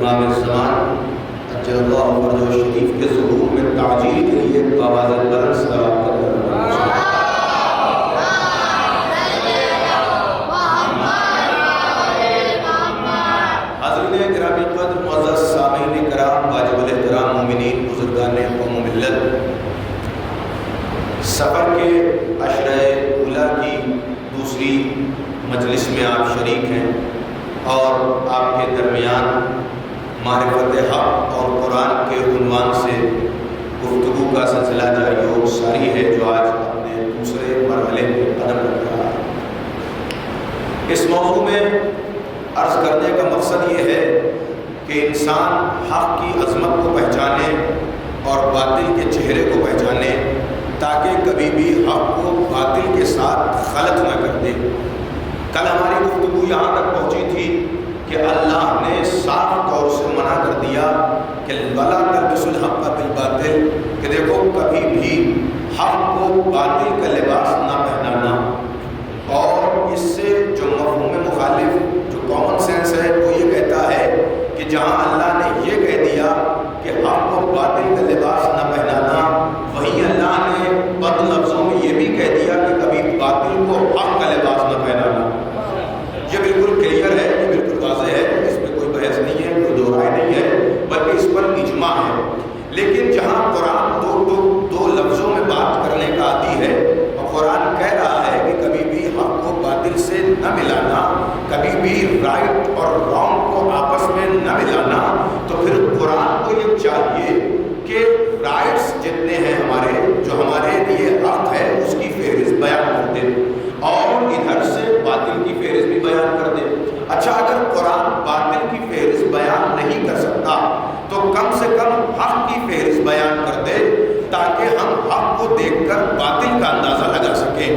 امام فرج شریف کے ظہور میں تعجیل کے لیے آواز بلند صلوات کا حاضرین گرامی قدر معزز سامعین کرام واجب الاحترام مومنین بزرگان قوم و ملت، سفر کے عشرہ اولیٰ کی دوسری مجلس میں آپ شریک ہیں اور آپ کے درمیان معرفت حق اور قرآن کے عنوان سے گفتگو کا سلسلہ جاری و ساری ہے جو آج اپنے دوسرے مرحلے میں قدم رکھ رہا ہے۔ اس موضوع میں عرض کرنے کا مقصد یہ ہے کہ انسان حق کی عظمت کو پہچانے اور باطل کے چہرے کو پہچانے تاکہ کبھی بھی حق کو باطل کے ساتھ خلط نہ کر دے۔ کل ہماری گفتگو یہاں تک پہنچی تھی کہ اللہ نے صاف طور سے منع کر دیا کہ وَلَا تَلْبِسُوا الْحَقَّ بِالْبَاطِلِ، کہ دیکھو کبھی بھی حق کو باطل کا لباس نہ پہنانا، اور اس سے جو مفہوم مخالف جو کامن سینس ہے وہ یہ کہتا ہے کہ جہاں اللہ نے یہ کہہ دیا کہ حق کو باطل کا لباس نہ پہنانا، وہیں اللہ نے بد لفظوں میں یہ بھی کہہ دیا کہ کبھی باطل کو حق کا لباس نہ پہنانا۔ یہ بالکل کلیئر ہے، یہ بالکل واضح ہے، اس میں کوئی بحث نہیں ہے، کوئی دو رائے نہیں ہے، بلکہ اس پر اجماع ہے۔ لیکن جہاں قرآن دو لفظوں میں بات کرنے کا عادی ہے اور قرآن کہہ رہا ہے کہ کبھی بھی حق کو باطل سے نہ ملانا، کبھی بھی رائٹ اور رانگ کو آپس میں نہ ملانا، تو پھر قرآن کو یہ چاہیے کہ رائٹس جتنے ہیں ہمارے، جو ہمارے لیے حق ہے، اس کی فہرست بیان کر دے اور ادھر سے باطل کی فہرست بھی بیان کر دے۔ اچھا، اگر قرآن باطل کی فہرست بیان نہیں کر سکتا تو کم سے کم حق کی فہرست بیان کر دے تاکہ ہم حق کو دیکھ کر باطل کا اندازہ لگا سکیں۔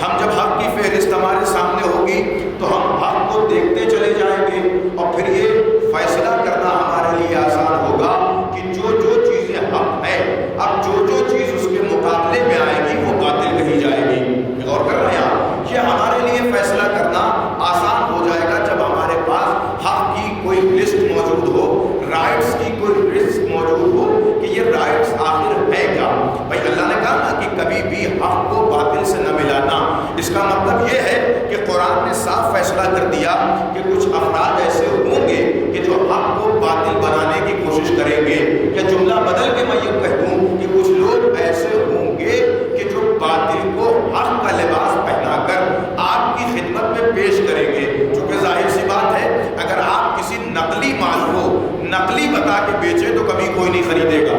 ہم جب حق کی فہرست ہمارے سامنے ہوگی تو ہم حق کو دیکھتے چلے جائیں گے اور پھر یہ فیصلہ کرنا ہمارے لیے آسان ہوگا کہ جو چیزیں حق ہے، اب جو چیز اس کے مقابلے میں آئے گی وہ باطل کہی جائے گی۔ غور کر رہے ہیں، یہ ہمارے لیے فیصلہ کرنا آسان ہو جائے گا جب ہمارے پاس حق کی کوئی لسٹ موجود ہو، رائٹس کی کوئی لسٹ موجود ہو کہ یہ رائٹس آخر ہے کیا۔ بھائی اللہ نے کہا نا کہ کبھی بھی حق کو باطل سے نہ ملانا، اس کا مطلب یہ ہے کہ قرآن نے صاف فیصلہ کر دیا کہ کچھ افراد ایسے ہوں گے کہ جو حق کو باطل بنانے کی کوشش کریں گے، یا جملہ بدل کے میں یہ کہہ دوں کہ کچھ لوگ ایسے ہوں گے کہ جو باطل کو حق کا لباس پہنا کر آپ کی خدمت میں پیش کریں گے۔ چونکہ ظاہر سی بات ہے، اگر آپ کسی نقلی مال کو نقلی بتا کے بیچے تو کبھی کوئی نہیں خریدے گا۔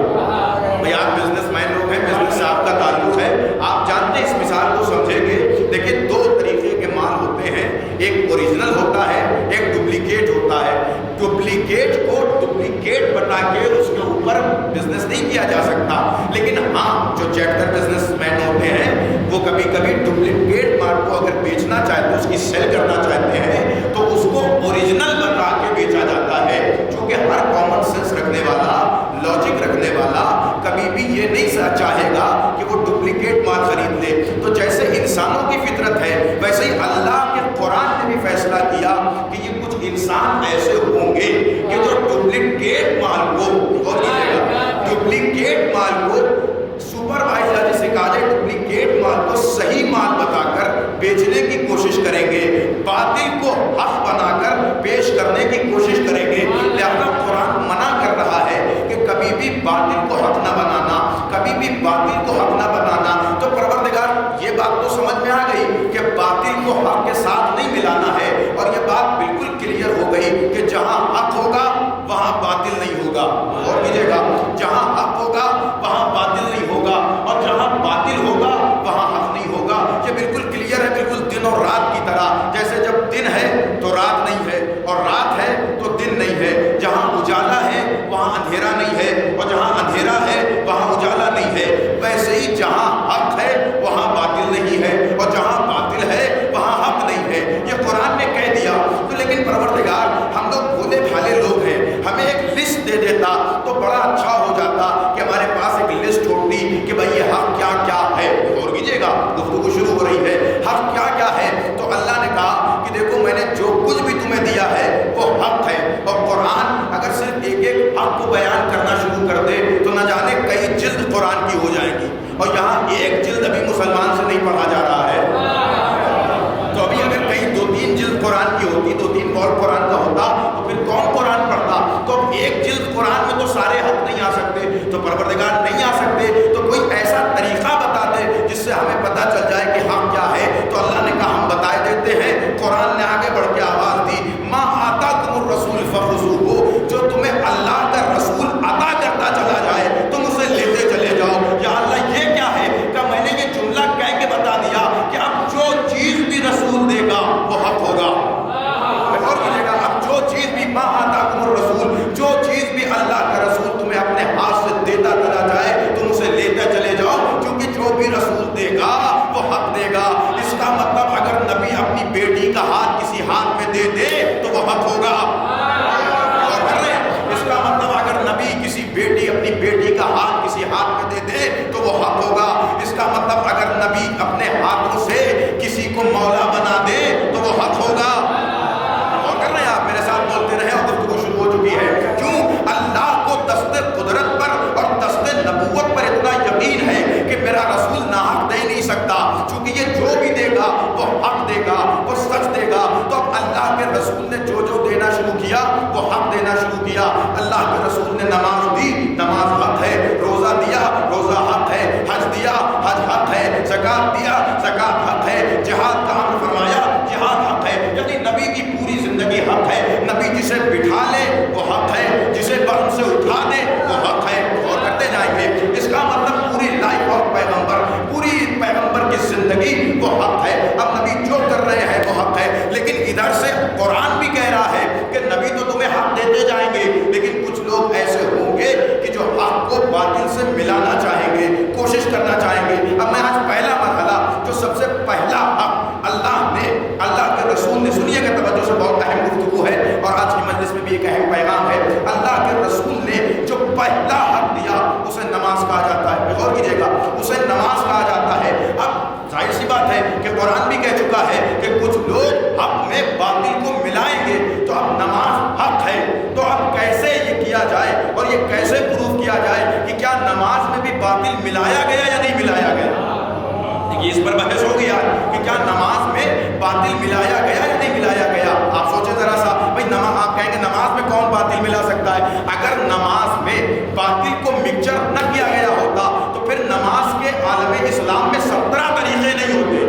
بھئی آپ بزنس مین لوگ ہیں، بزنس سے آپ کا تعلق ہے، آپ جانتے ہیں، اس مثال کو سمجھیں گے۔ دیکھیں، دو طریقے کے مال ہوتے ہیں، ایک اوریجنل ہوتا ہے، ایک ڈپلیکیٹ ہوتا ہے۔ ڈپلیکیٹ کو ڈپلیکیٹ بتا کے اس کے اوپر بزنس نہیں کیا جا سکتا، لیکن ہاں جو چیٹر بزنس مین ہوتے ہیں وہ کبھی کبھی ڈپلیکیٹ مال کو اگر بیچنا چاہتے ہیں، اس کی سیل کرنا چاہتے ہیں، تو اس کو اوریجنل بتا کے بیچا جاتا ہے۔ چونکہ ہر کامن سینس رکھنے والا، لاجک رکھنے والا کبھی بھی یہ نہیں چاہے گا کہ وہ ڈپلیکیٹ مال خرید لے۔ تو جیسے انسانوں کی فطرت ہے، ویسے ہی اللہ کے قرآن نے بھی فیصلہ کیا کہ یہ کچھ انسان ایسے ہوں گے کہ جو ڈپلیکیٹ مال کو، اور ڈپلیکیٹ مال کو سپروائزر جسے کہا جائے، ڈپلیکیٹ مال کو صحیح مال بتا کر بیچنے کی کوشش کریں گے، باطل کو حق بنا کر پیش کرنے کی کوشش کریں گے۔ لہذا قرآن منع کر رہا ہے کہ کبھی بھی باطل کو حق نہ بنانا، کبھی بھی باطل کو حق نہ بنانا۔ تو پروردگار یہ بات تو سمجھ میں آ گئی کہ باطل کو حق کے ساتھ نہیں ملانا ہے، اور یہ بات بالکل کلیئر ہو گئی کہ جہاں حق ہوگا وہاں باطل نہیں ہوگا۔ اور کیجیے گا، جہاں حق ہوگا وہاں باطل نہیں ہوگا، اور جہاں باطل ہوگا وہاں حق نہیں ہوگا۔ یہ بالکل کلیئر ہے، بالکل دن اور رات کی طرح۔ جیسے جب دن ہے تو رات نہیں ہے، اور رات ہے تو دن نہیں ہے۔ جہاں اجالا ہے وہاں اندھیرا نہیں ہے، اور جہاں اندھیرا ہے وہاں اجالا نہیں ہے۔ ویسے ہی جہاں حق ہے وہاں باطل نہیں ہے، اور جہاں باطل ہے وہاں حق اور یہاں ایک جلد ابھی مسلمان سے نہیں پڑھا جا رہا ہے. تو ابھی اگر کہیں 2-3 جلد قرآن کی ہوتی، 2-3 بول قرآن کا ہوتا تو پھر کون قرآن پڑھتا؟ تو اب ایک جلد قرآن میں تو سارے حق نہیں آ سکتے، تو پروردگار نہیں آ سکتے، تو کوئی ایسا طریقہ بتا دے جس سے ہمیں پتہ چل جائے کہ حق کیا ہے. تو اللہ نے کہا ہم بتائے دیتے ہیں. قرآن نے آگے بڑھ کے آواز دی، ما آتاکم الرسول فخذوہ، جو تمہیں اللہ کا رسول عطا کرتا چلا جائے تم اسے لیتے چلے جاؤ. یا اللہ یہ کیا ہے کہ میں نے یہ جملہ کہہ کے بتا دیا کہ اب جو چیز بھی رسول دے گا وہ حق ہوگا. اور کیجیے گا، اب جو چیز بھی ما آتاکم الرسول، جو چیز بھی اللہ کا رسول تمہیں اپنے ہاتھ سے دیتا چلا جائے تم اسے لیتے چلے جاؤ، کیونکہ جو بھی رسول دے گا وہ حق دے گا. اس کا مطلب اگر نبی اپنی بیٹی کا ہاتھ کسی ہاتھ میں دے دے تو وہ حق ہوگا. اور کر رہے ہیں، اس کا مطلب اگر نبی کسی بیٹی اپنی بیٹی کا ہاتھ کسی ہاتھ میں دے دے تو وہ حق ہوگا. اس کا مطلب اگر نبی اپنے ہاتھوں سے کسی کو مولا بنا دے تو وہ حق ہوگا. اور کر رہے ہیں، آپ میرے ساتھ بولتے رہے اور گفتگو شروع ہو چکی ہے. کیوں؟ اللہ کو دست قدرت پر اور دست نبوت پر اتنا یقین ہے کہ میرا رسول ناحق دے نہیں سکتا، چونکہ یہ جو بھی دے گا وہ حق دے گا، وہ سچ دے گا. تو اب اللہ کے رسول نے جو دینا شروع کیا وہ حق دینا شروع کیا. اللہ کے رسول نے نماز دی، نماز حق ہے. روزہ دیا، روزہ حق ہے. حج دیا، حج حق ہے. زکات دیا، زکات حق ہے. جہاد کا امر فرمایا، جہاد حق ہے. یعنی نبی کی پوری زندگی حق ہے. نبی جسے بٹھا لے وہ حق ہے، جسے برن سے اٹھا دے وہ حق ہے. اور کرتے جائیں گے. اس کا مطلب پوری لائف آف پیغمبر، پوری پیغمبر کی زندگی وہ حق ہے. اب نبی جو کر رہے ہیں وہ حق ہے. لیکن ادھر سے قرآن بھی کہہ رہا ہے کہ نبی تو تمہیں حق دیتے جائیں گے، لیکن کچھ لوگ ایسے ہوں گے کہ جو حق کو باطل سے ملانا چاہیں گے، کوشش کرنا چاہیں گے. اب میں آج پہلا مرحلہ، جو سب سے پہلا حق اللہ نے، اللہ کے رسول نے، سنیے گا توجہ سے، بہت اہم گفتگو ہے اور آج کی مجلس میں بھی ایک اہم پیغام ہے. اللہ کے رسول نے جو پہلا حق دیا اسے نماز کہا جاتا ہے. غور کیجیے گا، اسے نماز کہا جاتا ہے. اب ظاہر سی بات ہے کہ قرآن بھی کہہ چکا ہے کہ کچھ لوگ حق میں باطل کو ملائیں گے. تو اب نماز حق ہے، تو اب کیسے یہ کیا جائے اور یہ کیسے پروف کیا جائے کہ کیا نماز میں بھی باطل ملایا گیا یا نہیں ملایا گیا؟ دیکھیے اس پر بحث ہو گیا کہ کیا نماز میں باطل ملایا گیا یا نہیں ملایا گیا. آپ سوچیں ذرا سا بھائی، نماز، آپ کہیں گے نماز میں کون باطل ملا سکتا ہے؟ اگر نماز میں باطل کو مکسچر نہ کیا گیا ہوتا تو پھر نماز کے عالم اسلام میں 17 طریقے نہیں ہوتے.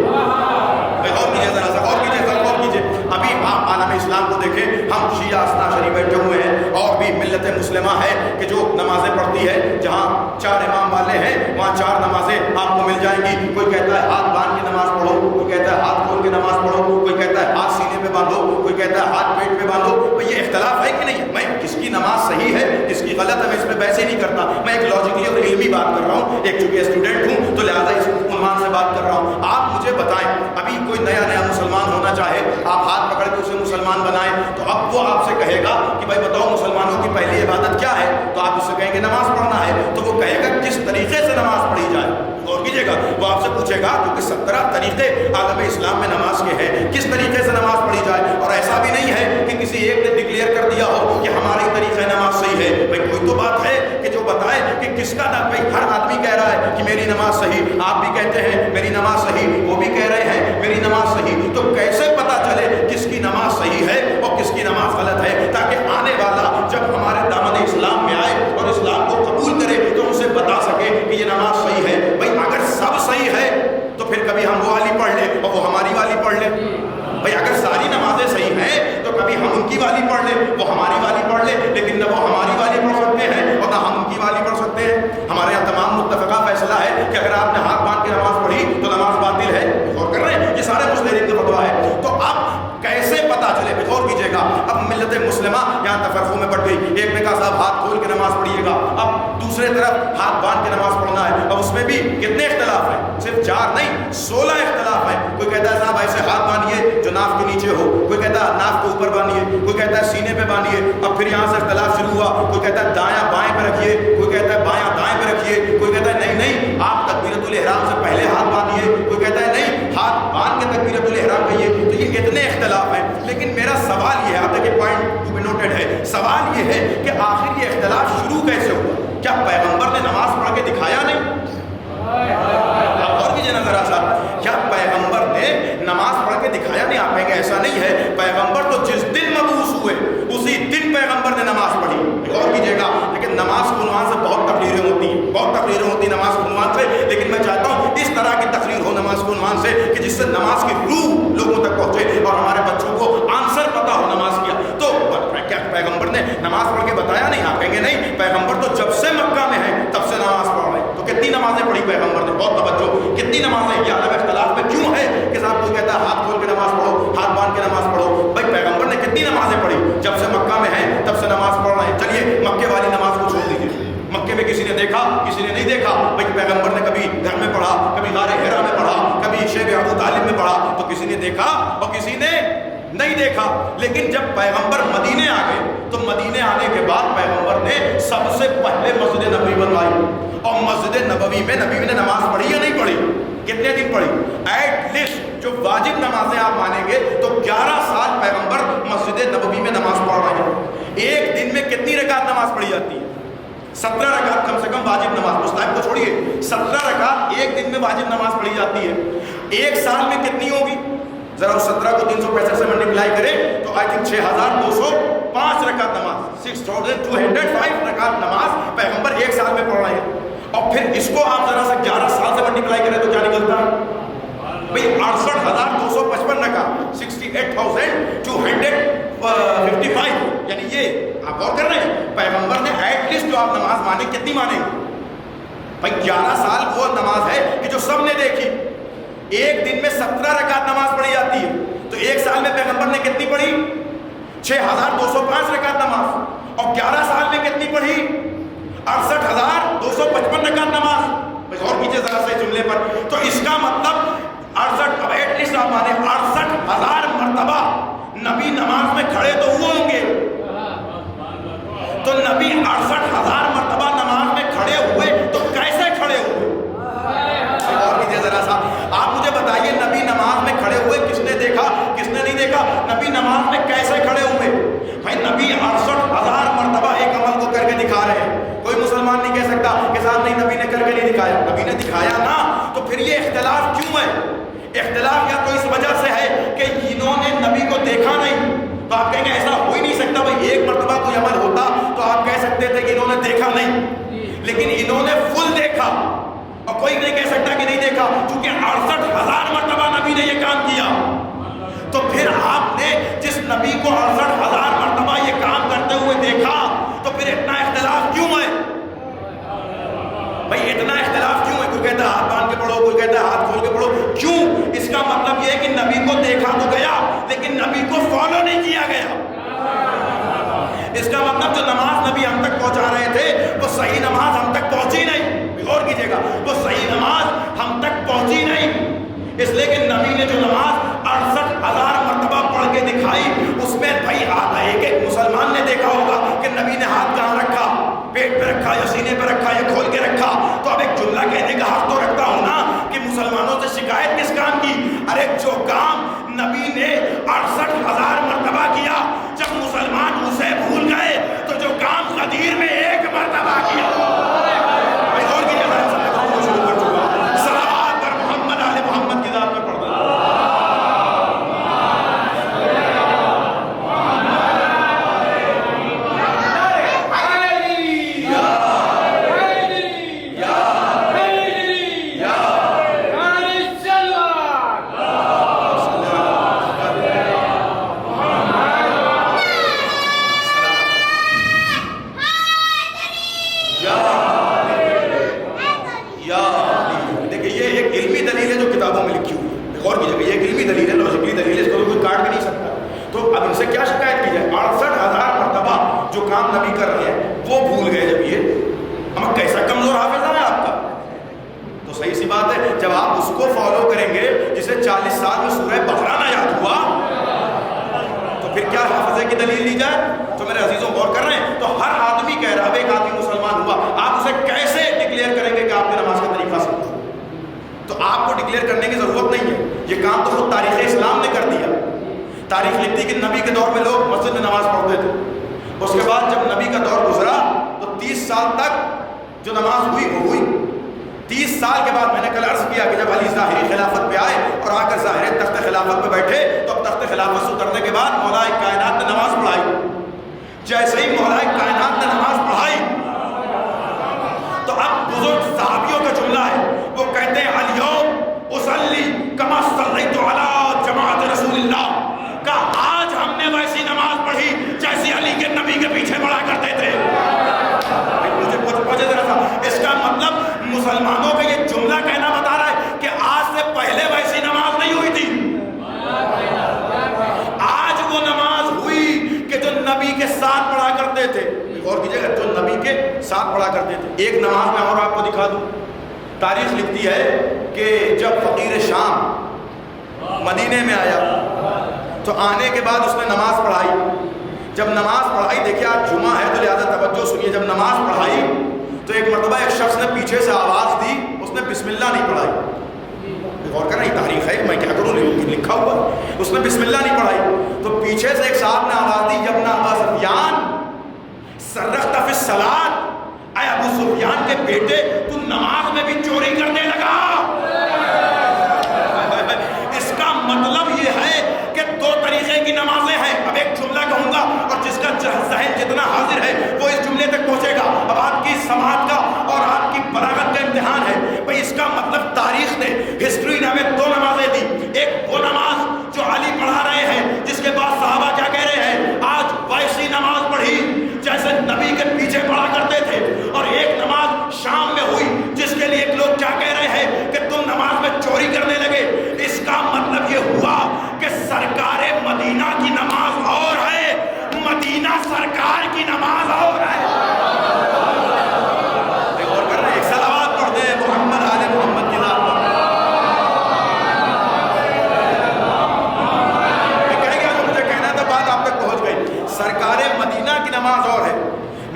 اور کیجیے ذرا سا، اور کیجیے ذرا، اور کیجیے. ابھی آپ عالم اسلام کو دیکھیں، ہم شیعہ اسنا شریف بیٹھے ہوئے ہیں اور بھی ملت مسلمہ ہے کہ جو نمازیں پڑھتی ہے، جہاں 4 امام والے ہیں وہاں 4 نمازیں آپ کو مل جائیں گی. کوئی کہتا ہے ہاتھ باندھ کے نماز پڑھو، کوئی کہتا ہے ہاتھ کھول کے نماز پڑھو، کوئی کہتا ہے ہاتھ سینے پہ باندھو، کوئی کہتا ہے ہاتھ پیٹ پہ باندھو. یہ اختلاف ہے کہ نہیں؟ میں کس کی نماز صحیح ہے کس کی غلط ہے میں اس میں بحث ہی نہیں کرتا. میں ایک لاجیکلی اور علمی بات کر رہا ہوں. ایک چونکہ اسٹوڈنٹ ہوں تو لہٰذا اس عنوان سے بات کر رہا ہوں. آپ مجھے بتائیں، ابھی کوئی نیا مسلمان ہونا چاہے، آپ ہاتھ پکڑ کے اسے مسلمان بنائیں تو اب وہ آپ سے کہے گا کہ بھائی بتاؤ مسلمانوں کی پہلی عبادت کیا ہے؟ تو آپ اس سے کہیں گے نماز پڑھنا ہے. تو وہ کہے گا کس طریقے سے نماز پڑھی جائے. غور کیجیے گا، وہ آپ سے پوچھے گا کیونکہ 17 طریقے عالم اسلام میں نماز کے ہیں، کس طریقے سے نماز پڑھی جائے. اور ایسا بھی نہیں ہے کہ کسی ایک نے ڈکلیئر کر دیا ہو کہ ہماری طریقہ نماز صحیح ہے. بھائی کوئی تو بات ہے کہ جو بتائے کہ کس کا نام. بھائی ہر آدمی کہہ رہا ہے کہ میری نماز صحیح، آپ بھی کہتے ہیں میری نماز صحیح، وہ بھی کہہ رہے ہیں میری نماز صحیح. تو کیسے پتا چلے کس کی نماز صحیح ہے اور کس کی نماز غلط ہے؟ تاکہ آنے والا جب ہمارے دامن اسلام میں آئے اور اسلام کو قبول کرے تو اسے بتا سکے کہ یہ نماز صحیح ہے. بھائی اگر سب صحیح ہے تو پھر کبھی ہم وہ والی پڑھ لیں اور وہ ہماری والی پڑھ لیں. بھائی اگر ساری نمازیں صحیح ہیں تو کبھی ہم ان کی والی پڑھ لیں، وہ ہماری والی پڑھ لیں. لیکن نہ وہ ہماری والی پڑھ سکتے ہیں اور نہ ہم ان کی والی پڑھ سکتے ہیں. ہمارے یہاں تمام متفقہ فیصلہ ہے کہ اگر آپ نے ہاتھ باندھ کے نماز پڑھی تو نماز باطل ہے. غور کر رہے ہیں، یہ سارے مجتہدین کا فتویٰ ہے. تو اب کیسے پتا چلے؟ غور کیجیے گا، اب ملت مسلمہ یہاں تفرقوں میں بٹ گئی. ایک نے کہا صاحب ہاتھ کھول کے نماز پڑھیے گا، اب دوسرے طرف ہاتھ باندھ کے نماز پڑھنا ہے. اب اس میں بھی کتنے اختلاف ہیں؟ صرف 4 نہیں 16 اختلاف ہیں. کوئی کہتا ہے صاحب ایسے ہاتھ باندھیے جو ناف کے نیچے ہو، کوئی کہتا ہے ناف کے اوپر باندھیے، کوئی کہتا ہے سینے پہ باندھیے. اب پھر یہاں سے اختلاف شروع ہوا. کوئی کہتا ہے دایاں بائیں پہ رکھیے، کوئی کہتا ہے بایاں دائیں پہ رکھیے، کوئی کہتا ہے نہیں آپ تکبیرۃ الاحرام سے پہلے ہاتھ باندھیے، کوئی کہتا ہے نہیں ہاتھ باندھ کے تکبیرۃ الاحرام کہیے. تو یہ اتنے اختلاف ہیں. لیکن میرا سوال یہ ہے، آپ دیکھیں پوائنٹ ٹو بی نوٹڈ ہے، سوال یہ ہے کہ آخر یہ اختلاف شروع کیسے ہوا؟ کیا پیغمبر نے نماز پڑھ کے دکھایا نہیں؟ آپ اور کیجیے نا ذرا سا، کیا پیغمبر نے نماز پڑھ کے دکھایا نہیں؟ آپ کہیں گے ایسا نہیں ہے، پیغمبر تو جس دن مبعوث ہوئے اسی دن پیغمبر نے نماز پڑھی۔ اور کیجیے گا، لیکن نماز کے عنوان سے بہت تقریریں ہوتی ہیں، بہت تقریریں ہوتی ہیں نماز کے عنوان سے، لیکن میں چاہتا ہوں اس طرح کی تقریر ہو نماز کے عنوان سے کہ جس سے نماز کی روح لوگوں تک پہنچے اور ہمارے بچوں کو آنسر پتا ہو نماز کیا۔ تو کیا پیغمبر نے نماز پڑھ کے بتایا نہیں؟ آپ کہیں گے نہیں، پیغمبر تو جب سے مکہ میں ہے تب سے نماز پڑھ رہے ہیں۔ تو کتنی نمازیں پڑھی پیغمبر نے؟ بہت توجہ، کتنی نمازیں؟ یہ عالم اختلاف میں کیوں ہے کہ صاحب کوئی کہتا ہے ہاتھ کھول کے نماز پڑھو، ہاتھ باندھ کے نماز پڑھو؟ بھائی پیغمبر نے کتنی نمازیں پڑھی؟ جب سے مکہ میں ہیں تب سے نماز پڑھ رہے ہیں۔ چلیے مکے والی نماز کو چھوڑ دیجیے، مکے میں کسی نے دیکھا کسی نے نہیں دیکھا؟ بھائی پیغمبر نے کبھی گھر میں پڑھا، کبھی غار حرا میں پڑھا، کبھی شیب ابو طالب میں پڑھا، تو کسی نے دیکھا اور کسی نے نہیں دیکھا۔ لیکن جب پیغمبر مدینے آ گئے تو مدینے آنے کے بعد پیغمبر نے سب سے پہلے مسجد نبوی بنوائی، اور مسجد نبوی میں نبی نے نماز پڑھی یا نہیں پڑھی؟ کتنے دن پڑھی؟ ایٹ لیسٹ جو واجب نمازیں آپ مانیں گے تو 11 سال پیغمبر مسجد نبوی میں نماز پڑھ رہے ہیں۔ ایک دن میں کتنی رکعت نماز پڑھی جاتی ہے؟ 17 رکعت کم سے کم واجب نماز، مستحب کو چھوڑیے، 17 رکعت ایک دن میں واجب نماز پڑھی جاتی ہے۔ ایک سال میں کتنی ہوگی؟ ذرا اس 17 کو 365 سے ملٹیپلائی کریں تو آئی تھنک 6205 رکعت نماز، 6205 رکعت نماز پیغمبر ایک سال میں پڑھ رہے ہیں۔ اور پھر اس کو آپ ذرا سا 11 سال سے ملٹیپلائی کریں تو کیا نکلتا ہے؟ بھئی 68,255 رکعت، 68,255، یعنی یہ آپ غور کر رہے ہیں پیغمبر نے ایٹ لیسٹ جو آپ نماز مانے کتنی مانے؟ بھئی 11 سال وہ نماز ہے کہ جو سب نے دیکھی۔ ایک دن میں 17 رکعت نماز پڑھی جاتی ہے، تو ایک سال میں پیغمبر نے کتنی پڑھی؟ 6205 رکعت نماز، اور 11 سال میں کتنی پڑھی؟ 68,255 رکعت نماز۔ غور کیجیے ذرا سے جملے پر، تو اس کا مطلب 68، اب ایٹ لیسٹ آپ مانے 68,000 مرتبہ نبی نماز میں کھڑے تو ہوئے ہوں گے۔ تو نبی 68,000 مرتبہ نماز میں کھڑے ہوئے تو کیسے کھڑے ہوئے؟ اور کیجیے ذرا سا، آپ مجھے بتائیے نبی نماز میں کھڑے ہوئے کس نے دیکھا کس نے نہیں دیکھا؟ نبی نماز میں کیسے کھڑے ہوئے؟ بھائی نبی 68,000 مرتبہ ایک عمل کو کر کے دکھا رہے ہیں، کوئی مسلمان نہیں کہہ سکتا کہ صاحب نہیں نبی نے کر کے نہیں دکھایا۔ نبی نے دکھایا نا، تو پھر یہ اختلاف کیوں ہے؟ اختلاف یا تو اس وجہ سے ہے کہ انہوں نے نبی کو دیکھا نہیں، تو آپ کہیں گے ایسا ہو ہی نہیں سکتا، بھائی ایک مرتبہ کوئی عمل ہوتا تو آپ کہہ سکتے تھے کہ انہوں نے دیکھا نہیں، لیکن انہوں نے فل دیکھا، اور کوئی نہیں کہہ سکتا کہ نہیں دیکھا، کیونکہ 68,000 مرتبہ نبی نے یہ کام کیا۔ تو پھر آپ نے جس نبی کو 68,000 مرتبہ یہ کام کرتے ہوئے دیکھا، تو پھر اتنا اختلاف کیوں ہے؟ بھائی اتنا اختلاف کیوں ہے؟ کوئی کہتا ہے ہاتھ باندھ کے پڑھو، کوئی کہتا ہے ہاتھ کھول کے پڑھو، کیوں؟ اس کا مطلب یہ ہے کہ نبی کو دیکھا تو گیا لیکن نبی کو فالو نہیں کیا گیا۔ اس کا مطلب جو نماز نبی ہم تک پہنچا رہے تھے وہ صحیح نماز ہم تک پہنچی نہیں۔ غور کیجیے گا، وہ صحیح نماز ہم تک پہنچی نہیں، اس لیے کہ نبی نے جو نماز 68,000 مرتبہ پڑھ کے دکھائی اس میں بھائی آدھا ایک مسلمان نے دیکھا ہوگا کہ نبی نے ہاتھ کہاں رکھا، پیٹ پہ رکھا یا سینے پہ رکھا یا کھول کے رکھا؟ تو اب ایک جملہ کہنے کا حق تو رکھتا ہوں نا کہ مسلمانوں سے شکایت کس کام کی؟ ارے جو کام نبی نے 68,000 مرتبہ کیا، جب مسلمان اسے بھول گئے تو جو کام غدیر میں ایک مرتبہ کیا، تاریخ لکھتی کہ نبی کے دور میں لوگ مسجد میں نماز پڑھتے تھے، اس کے بعد جب نبی کا دور گزرا تو 30 سال تک جو نماز ہوئی وہ ہوئی، 30 سال کے بعد میں نے کل عرض کیا کہ جب علی ظاہری خلافت پہ آئے اور آ کر ظاہر تخت خلافت پہ بیٹھے تو اب تخت خلافت سے اترنے کے بعد مولا کائنات نے نماز پڑھائی. جیسے ہی مولا کائنات نے نماز پڑھائی تو اب بزرگ صحابیوں کا جملہ ہے، وہ کہتے ہیں الیوم اصلی کما صلیت علی جماعت رسول اللہ، کہ آج ہم نے ویسی نماز پڑھی جیسی علی کے نبی کے پیچھے پڑھا کرتے تھے. مجھے ذرا سا اس کا مطلب مسلمانوں کا یہ جملہ کہنا بتا رہا ہے کہ آج سے پہلے ویسی نماز نہیں ہوئی تھی. آج وہ نماز ہوئی کہ جو نبی کے ساتھ پڑھا کرتے تھے. غور کیجیے گا، جو نبی کے ساتھ پڑھا کرتے تھے. ایک نماز میں اور آپ کو دکھا دوں. تاریخ لکھتی ہے کہ جب فقیر شام مدینے میں آیا تو آنے کے بعد اس نے نماز پڑھائی. جب نماز پڑھائی، دیکھیے آج جمعہ ہے تو لہٰذا توجہ سنیے، جب نماز پڑھائی تو ایک مرتبہ ایک شخص نے پیچھے سے آواز دی، اس نے بسم اللہ نہیں پڑھائی. غور کرنا، یہ تاریخ ہے، میں کیا کروں، لکھا ہوا. اس نے بسم اللہ نہیں پڑھائی تو پیچھے سے ایک صاحب نے آواز دی، یبن ابا سفیان سرخت فی الصلاۃ، اے ابو سفیان کے بیٹے تو نماز میں بھی چوری کرنے لگا. اس کا مطلب یہ ہے کہ دو طریقے کی نمازیں ہیں. اب ایک جملہ کہوں گا اور جس کا ذہن جتنا حاضر ہے وہ اس جملے تک پہنچے گا. اب آپ کی سماعت کا اور آپ کی بلاغت کا امتحان ہے. بھئی اس کا مطلب تاریخ نے، ہسٹری نے ہمیں دو نمازیں دی. ایک وہ نماز جو علی پڑھا رہے ہیں جس کے بعد صحابہ کیا کہہ رہے ہیں، آج ویسی نماز پڑھی جیسے نبی کے پیچھے پڑھا کرتے تھے. اور ایک نماز شام میں ہوئی جس کے لیے ایک لوگ کیا کہہ رہے ہیں کہ تم نماز میں چوری کرنے لگے. اس کا مطلب یہ ہوا کہ سرکار مدینہ کی نماز اور ہے، مدینہ سرکار کی نماز اور ہے. اور کر رہے ایک صلوات پڑھ دے محمد آل محمد کی ذات پر. کہہ گیا جو مجھے کہنا تھا، بات آپ تک پہنچ گئی. سرکار مدینہ کی نماز اور ہے،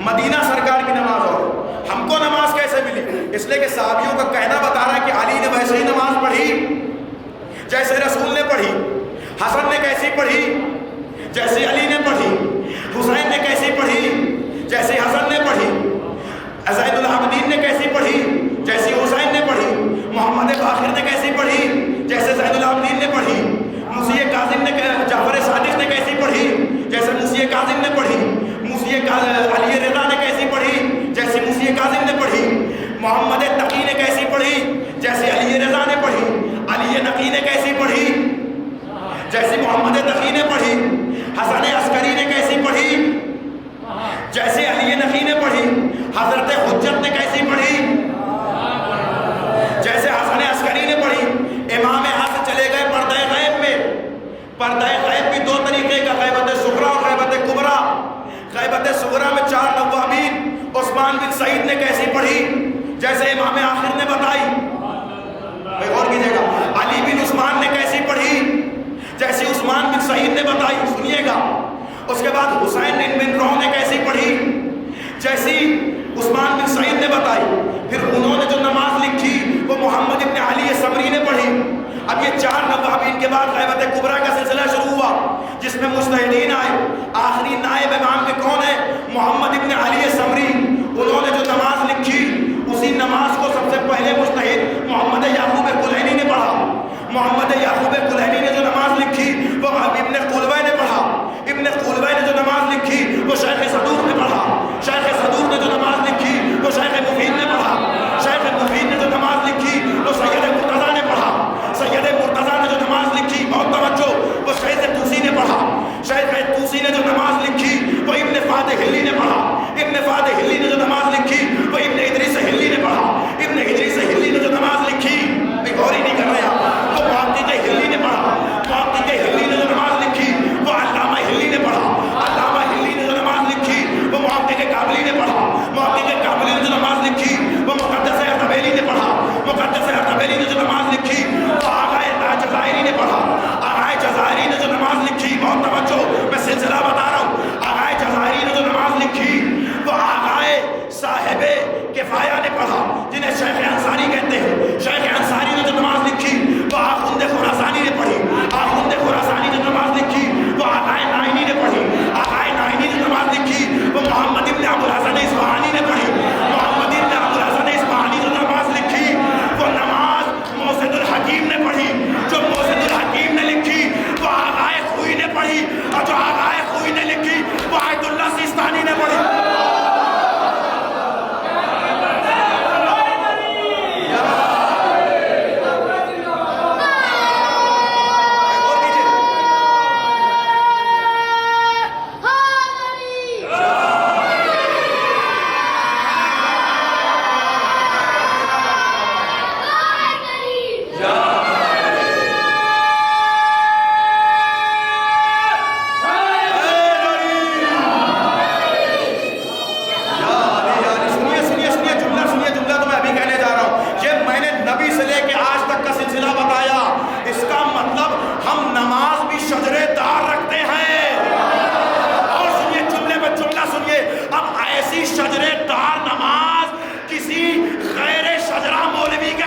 مدینہ سرکار کی نماز اور ہے. ہم کو نماز کیسے ملی؟ اس لیے کہ صحابیوں کا کہنا بتا رہا ہے کہ علی نے ویسے ہی نماز پڑھی جیسے رسول نے پڑھی، حسن نے کیسی پڑھی جیسے علی نے پڑھی، حسین نے کیسی پڑھی جیسے حسن نے پڑھی، زید العابدین نے کیسی پڑھی جیسے حسین نے پڑھی، محمد باقر نے کیسی پڑھی جیسے زید العابدین نے پڑھی، موسی کاظم نے، جعفر صادق نے کیسی پڑھی جیسے موسی کاظم نے پڑھی، علی رضا نے کیسی پڑھی جیسے موسی کاظم نے پڑھی، محمد تقی نے کیسی پڑھی جیسے علی رضا نے پڑھی، علی نقی نے کیسی پڑھی جیسے محمد تقی نے پڑھی، حسن عسکری نے کیسی پڑھی جیسے علی نقی نے پڑھی، حضرت حجت نے کیسی پڑھی جیسے حسن عسکری نے پڑھی. امام حق چلے گئے پردہ غیب میں. پردہ غیب بھی دو طریقے کا، غیبت صغریٰ اور غیبت کبریٰ. غیبت صغریٰ میں 4 نوابین. عثمان بن سعید نے کیسی پڑھی جیسے امام آخر نے بتائی. غور کیجیے گا. علی بن عثمان نے کیسی پڑھی جیسے عثمان بن سعید نے بتائی. سنیے گا. اس کے بعد حسین بن رو نے کیسی پڑھی جیسی عثمان بن سعید نے بتائی. پھر انہوں نے جو نماز لکھی وہ محمد ابن علی سمری نے پڑھی. اب یہ 4 نوابین کے بعد غیبت کبریٰ کا سلسلہ شروع ہوا جس میں مجتہدین آئے. آخری نائب امام کے کون ہے؟ محمد ابن علی سمری. انہوں نے جو نماز لکھی اسی نماز کو سب سے پہلے مجتہد محمد یعقوب کلینی نے پڑھا. محمد یعقوب کلینی نے جو نماز لکھی وہ ابن قلوہ نے پڑھا. ابن قلوہ نے جو نماز لکھی وہ شیخ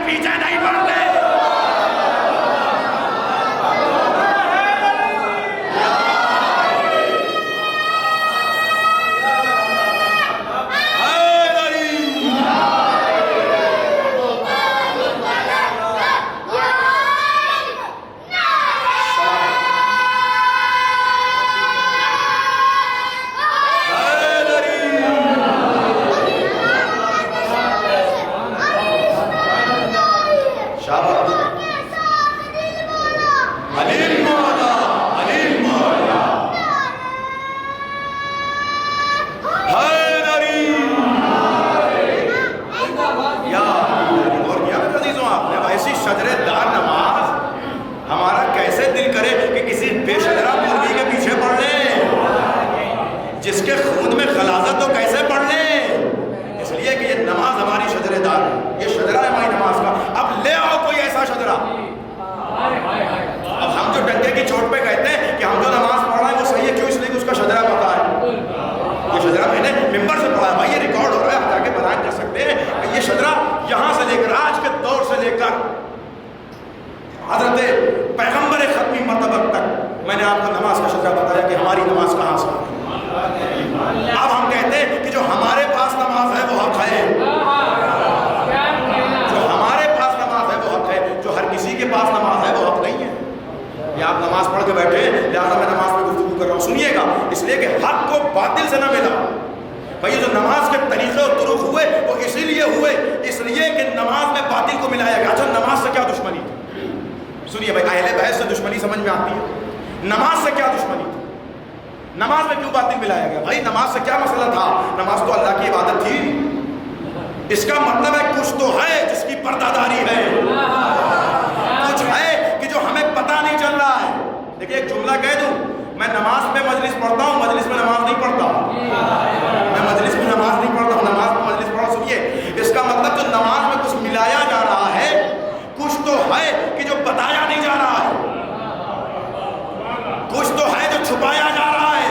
پیچھے نہیں پڑتے. جس کے خون میں غلاظت ہو کیسے پڑھ لیں؟ اس لیے کہ یہ نماز ہماری شجرے دار ہے، یہ شجرہ ہے ہماری نماز کا. اب لے آؤ کوئی ایسا شجرہ. اب ہم جو ڈنڈے کی چوٹ پہ کہتے ہیں کہ ہم جو نماز پڑھ رہے ہیں وہ صحیح ہے، کیوں؟ اس لیے کہ اس کا شجرہ پتا ہے. یہ شجرہ میں نے ممبر سے پڑھا ہے بھائی، یہ ریکارڈ ہو رہا ہے، آپ جا کے بیان کر سکتے ہیں کہ یہ شجرہ یہاں سے لے کر آج کے دور سے لے کر حضرت پیغمبر ختمی مرتبہ تک میں نے آپ کو نماز کا شجرہ بتایا کہ ہماری نماز کہاں سے. اب ہم کہتے ہیں کہ جو ہمارے پاس نماز ہے وہ حق ہے، جو ہمارے پاس نماز ہے وہ حق ہے، جو ہر کسی کے پاس نماز ہے وہ حق نہیں ہے. یہ آپ نماز پڑھ کے بیٹھے ہیں لہٰذا میں نماز میں گفتگو کر رہا ہوں، سنیے گا، اس لیے کہ حق کو باطل سے نہ ملا. بھائی جو نماز کے طریقے اور طرق ہوئے وہ اسی لیے ہوئے، اس لیے کہ نماز میں باطل کو ملایا گیا. اچھا نماز سے کیا دشمنی تھی؟ سنیے بھائی، اہل بیت سے دشمنی سمجھ میں آتی ہے، نماز سے کیا دشمنی تھی؟ نماز میں کیوں باطل ملایا گیا؟ بھائی نماز سے کیا مسئلہ تھا؟ نماز تو اللہ کی عبادت تھی. اس کا مطلب ہے کچھ تو ہے جس کی پردہ داری ہے، کچھ ہے کہ جو ہمیں پتہ نہیں چل رہا ہے. دیکھیں ایک جملہ کہہ دوں، میں نماز میں مجلس پڑھتا ہوں، مجلس میں نماز نہیں پڑھتا. میں مجلس میں نماز نہیں پڑھتا ہوں، نماز میں مجلس پڑھا. سنیے اس کا مطلب جو نماز میں کچھ ملایا جا رہا ہے کچھ تو ہے کہ جو بتایا نہیں جا رہا ہے، کچھ تو ہے جو چھپایا جا رہا ہے.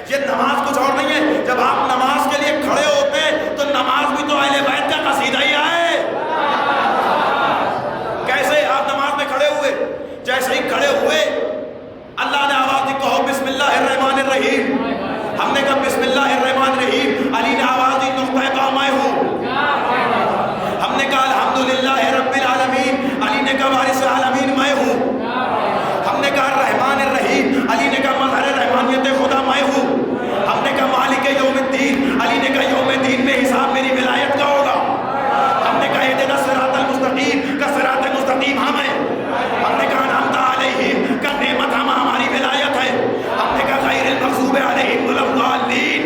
یہ نماز کچھ اور نہیں ہے. جب آپ نماز کے لیے کھڑے ہوتے ہیں تو نماز بھی تو اہل بیت کا قصیدہ ہی ہے. کیسے آپ نماز میں کھڑے ہوئے؟ جیسے ہی کھڑے ہوئے اللہ نے آواز دی کہو بسم اللہ الرحمن الرحیم. ہم نے کہا بسم اللہ الرحمن الرحیم. علی نے آواز دی نقطہ با میں ہوں. ہم نے کہا الحمدللہ رب العالمین. علی نے کہا وارث العالمین میں ہوں. ہم نے کہا رحمان الرحیم. علی نے کہا مظہر رحمانیت خدا میں ہوں. ہم نے کہا مالک یوم الدین. علی نے کہا یوم الدین میں حساب میری ولایت کا ہوگا. ہم نے کہا اہدنا الصراط المستقیم کا صراط مستقیم ہم ہیں. ہم نے کہا انعمت علیہم کا نعمت ہماری ولایت ہے. ہم نے کہا غیر المغضوب علیہم ولا الضالین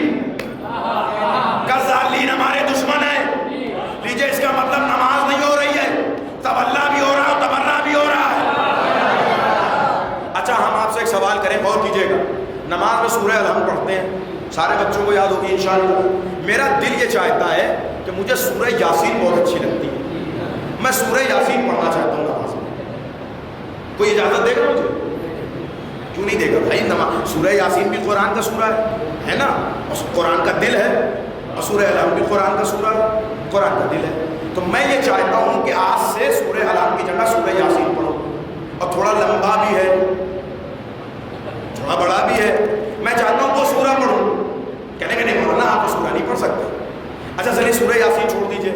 کا ضالین ہمارے دشمن ہیں. لیجیے اس کا مطلب نماز نہیں ہو رہی ہے، تب اللہ بھی ہو رہا ہے، تبرہ بھی ہو رہا ہے. اچھا ہم آپ سے ایک سوال کریں، غور کیجیے گا. نماز میں سورہ الحمد پڑھتے ہیں، سارے بچوں کو یاد ہوگی انشاءاللہ. میرا دل یہ چاہتا ہے کہ مجھے سورہ یاسین بہت اچھی لگتی ہے، میں سورہ یاسین پڑھنا چاہتا ہوں نماز میں. کوئی اجازت دے گا مجھے؟ کیوں نہیں دے گا بھائی؟ نماز سورہ یاسین بھی قرآن کا سورہ ہے نا، اور قرآن کا دل ہے، اور سورہ الحمد بھی قرآن کا سورہ ہے، قرآن کا دل ہے. تو میں یہ چاہتا ہوں کہ آج سے سورہ الحمد کی جگہ سورہ یاسین پڑھو، اور تھوڑا لمبا بھی ہے تھوڑا بڑا بھی ہے. میں چاہتا ہوں وہ سورہ پڑھوں. کہنے کہ نہیں مولانا آپ وہ سورہ نہیں پڑھ سکتے. اچھا چلیے سورہ یاسین چھوڑ دیجئے.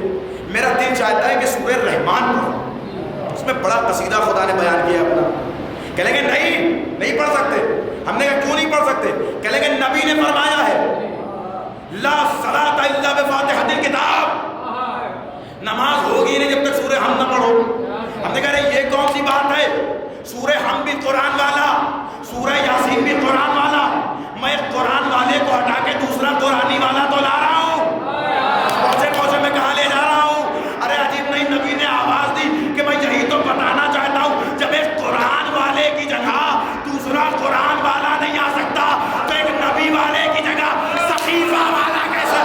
میرا دل چاہتا ہے کہ سورہ رحمان پڑھوں، اس میں بڑا قصیدہ خدا نے بیان کیا اپنا. کہنے کہ نہیں پڑھ سکتے. ہم نے کہا کیوں نہیں پڑھ سکتے؟ کہنے کہ نبی نے فرمایا ہے لا صلاۃ الا بفاتحۃ الکتاب. نماز ہوگی نہیں جب تک سورہ حمد نہ پڑھو. ہم نے کہا یہ کون سی بات ہے؟ سورہ حمد بھی قرآن والا، سورہ یاسین بھی قرآن والا. میں قرآن والے کو ہٹا کے دوسرا قرآنی والا تو لا رہا ہوں. پہنچے میں کہاں لے جا رہا ہوں؟ ارے عجیب نہیں، نبی نے آواز دی کہ میں یہی تو بتانا چاہتا ہوں، جب ایک قرآن والے کی جگہ دوسرا قرآن والا نہیں آ سکتا تو ایک نبی والے کی جگہ صحیفہ والا کیسے؟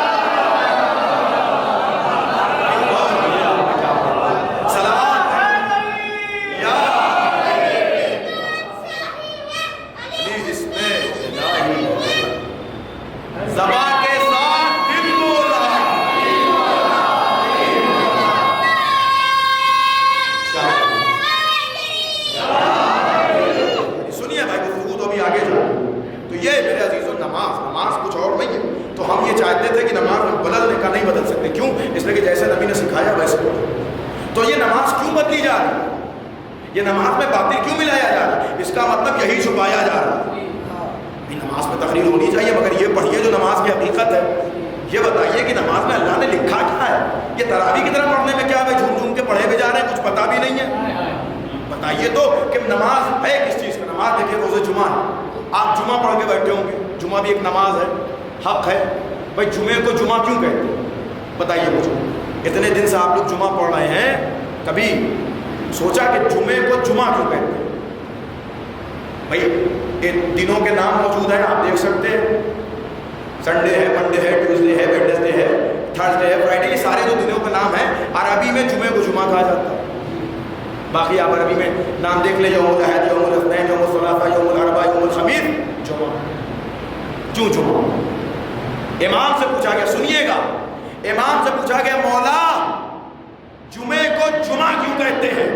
زبان کے ساتھ دل سے پڑھو. تو یہ نماز کیوں بدلی جا رہی ہے؟ یہ نماز میں باطل کیوں ملایا جا رہا ہے؟ اس کا مطلب یہی چھپایا جا رہا ہے. نماز میں تقریر ہونی چاہیے، مگر یہ پڑھیے جو نماز کی حقیقت ہے. یہ بتائیے کہ نماز میں اللہ نے لکھا کیا ہے؟ یہ تراویح کی طرح پڑھنے میں کیا ہے؟ جھوم جھوم کے پڑھے بھی جا رہے ہیں، کچھ پتہ بھی نہیں ہے. بتائیے تو کہ نماز ہے کس چیز کا؟ نماز دیکھیے روزے جمعہ ہے، آپ جمعہ پڑھ کے بیٹھے ہوں گے، جمعہ بھی ایک نماز ہے، حق ہے. بھائی جمعے کو جمعہ کیوں کہتے ہیں؟ بتائیے مجھے. اتنے دن سے آپ لوگ جمعہ پڑھ رہے ہیں، کبھی سوچا کہ جمعے کو جمعہ کیوں کہتے ہیں؟ بھائی دنوں کے نام موجود ہیں، آپ دیکھ سکتے ہیں. سنڈے ہے، منڈے ہے، ٹیوزڈے ہے، ویڈنسڈے ہے، تھرسڈے ہے، فرائیڈے، یہ سارے جو دنوں کے نام ہیں عربی میں جمعے کو جمعہ کہا جاتا ہے. باقی آپ عربی میں نام دیکھ لیں، یوم الاحد، یوم الاثنین، یوم الثلاثاء، یوم الاربعاء، یوم الخمیس، جمعہ. کیوں جمعہ؟ امام سے پوچھا گیا، سنیے گا، امام سے پوچھا گیا مولا جمعے کو جمعہ کیوں کہتے ہیں؟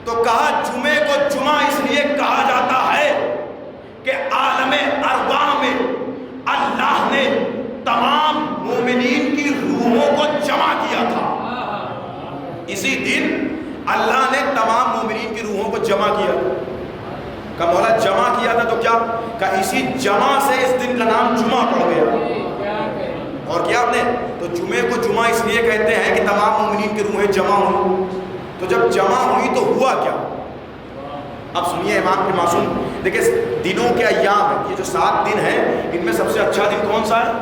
تو کہا جمعے کو جمعہ اس لیے کہا جاتا ہے کہ عالم ارواح میں اللہ نے تمام مومنین کی روحوں کو جمع کیا تھا. اسی دن اللہ نے تمام مومنین کی روحوں کو جمع کیا. کہ مولا جمع کیا تھا تو کیا؟ کہ اسی جمع سے اس دن کا نام جمعہ پڑ گیا. اور کیا آپ نے؟ تو جمعے کو جمعہ اس لیے کہتے ہیں کہ تمام مومنین کی روحیں جمع ہوں. تو جب جمع ہوئی تو ہوا کیا؟ اب سنیے امام کے معصوم. دیکھیں دنوں کے ایام ہیں، یہ جو 7 دن ہیں ان میں سب سے اچھا دن کون سا ہے؟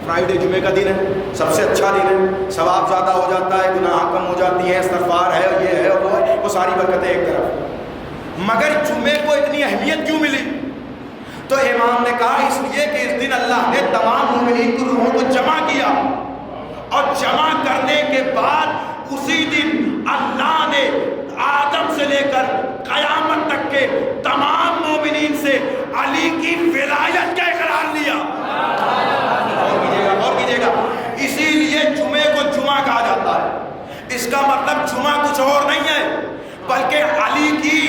فرائیڈے، جمعے کا دن ہے، سب سے اچھا دن ہے. ثواب زیادہ ہو جاتا ہے، گناہ کم ہو جاتی ہیں، استغفار ہے، یہ ہے وہ ہے، وہ ساری برکتیں ایک طرف. مگر جمعے کو اتنی اہمیت کیوں ملی؟ تو امام نے کہا اس لیے کہ اس دن اللہ نے تمام مومنین کی روحوں کو جمع کیا، اور جمع کرنے کے بعد اسی دن اللہ نے آدم سے لے کر قیامت تک کے تمام مومنین سے علی کی ولایت کا اقرار لیا. اور کیجیے گا. اسی لیے جمعے کو جمعہ کہا جاتا ہے. اس کا مطلب جمعہ کچھ اور نہیں ہے بلکہ علی کی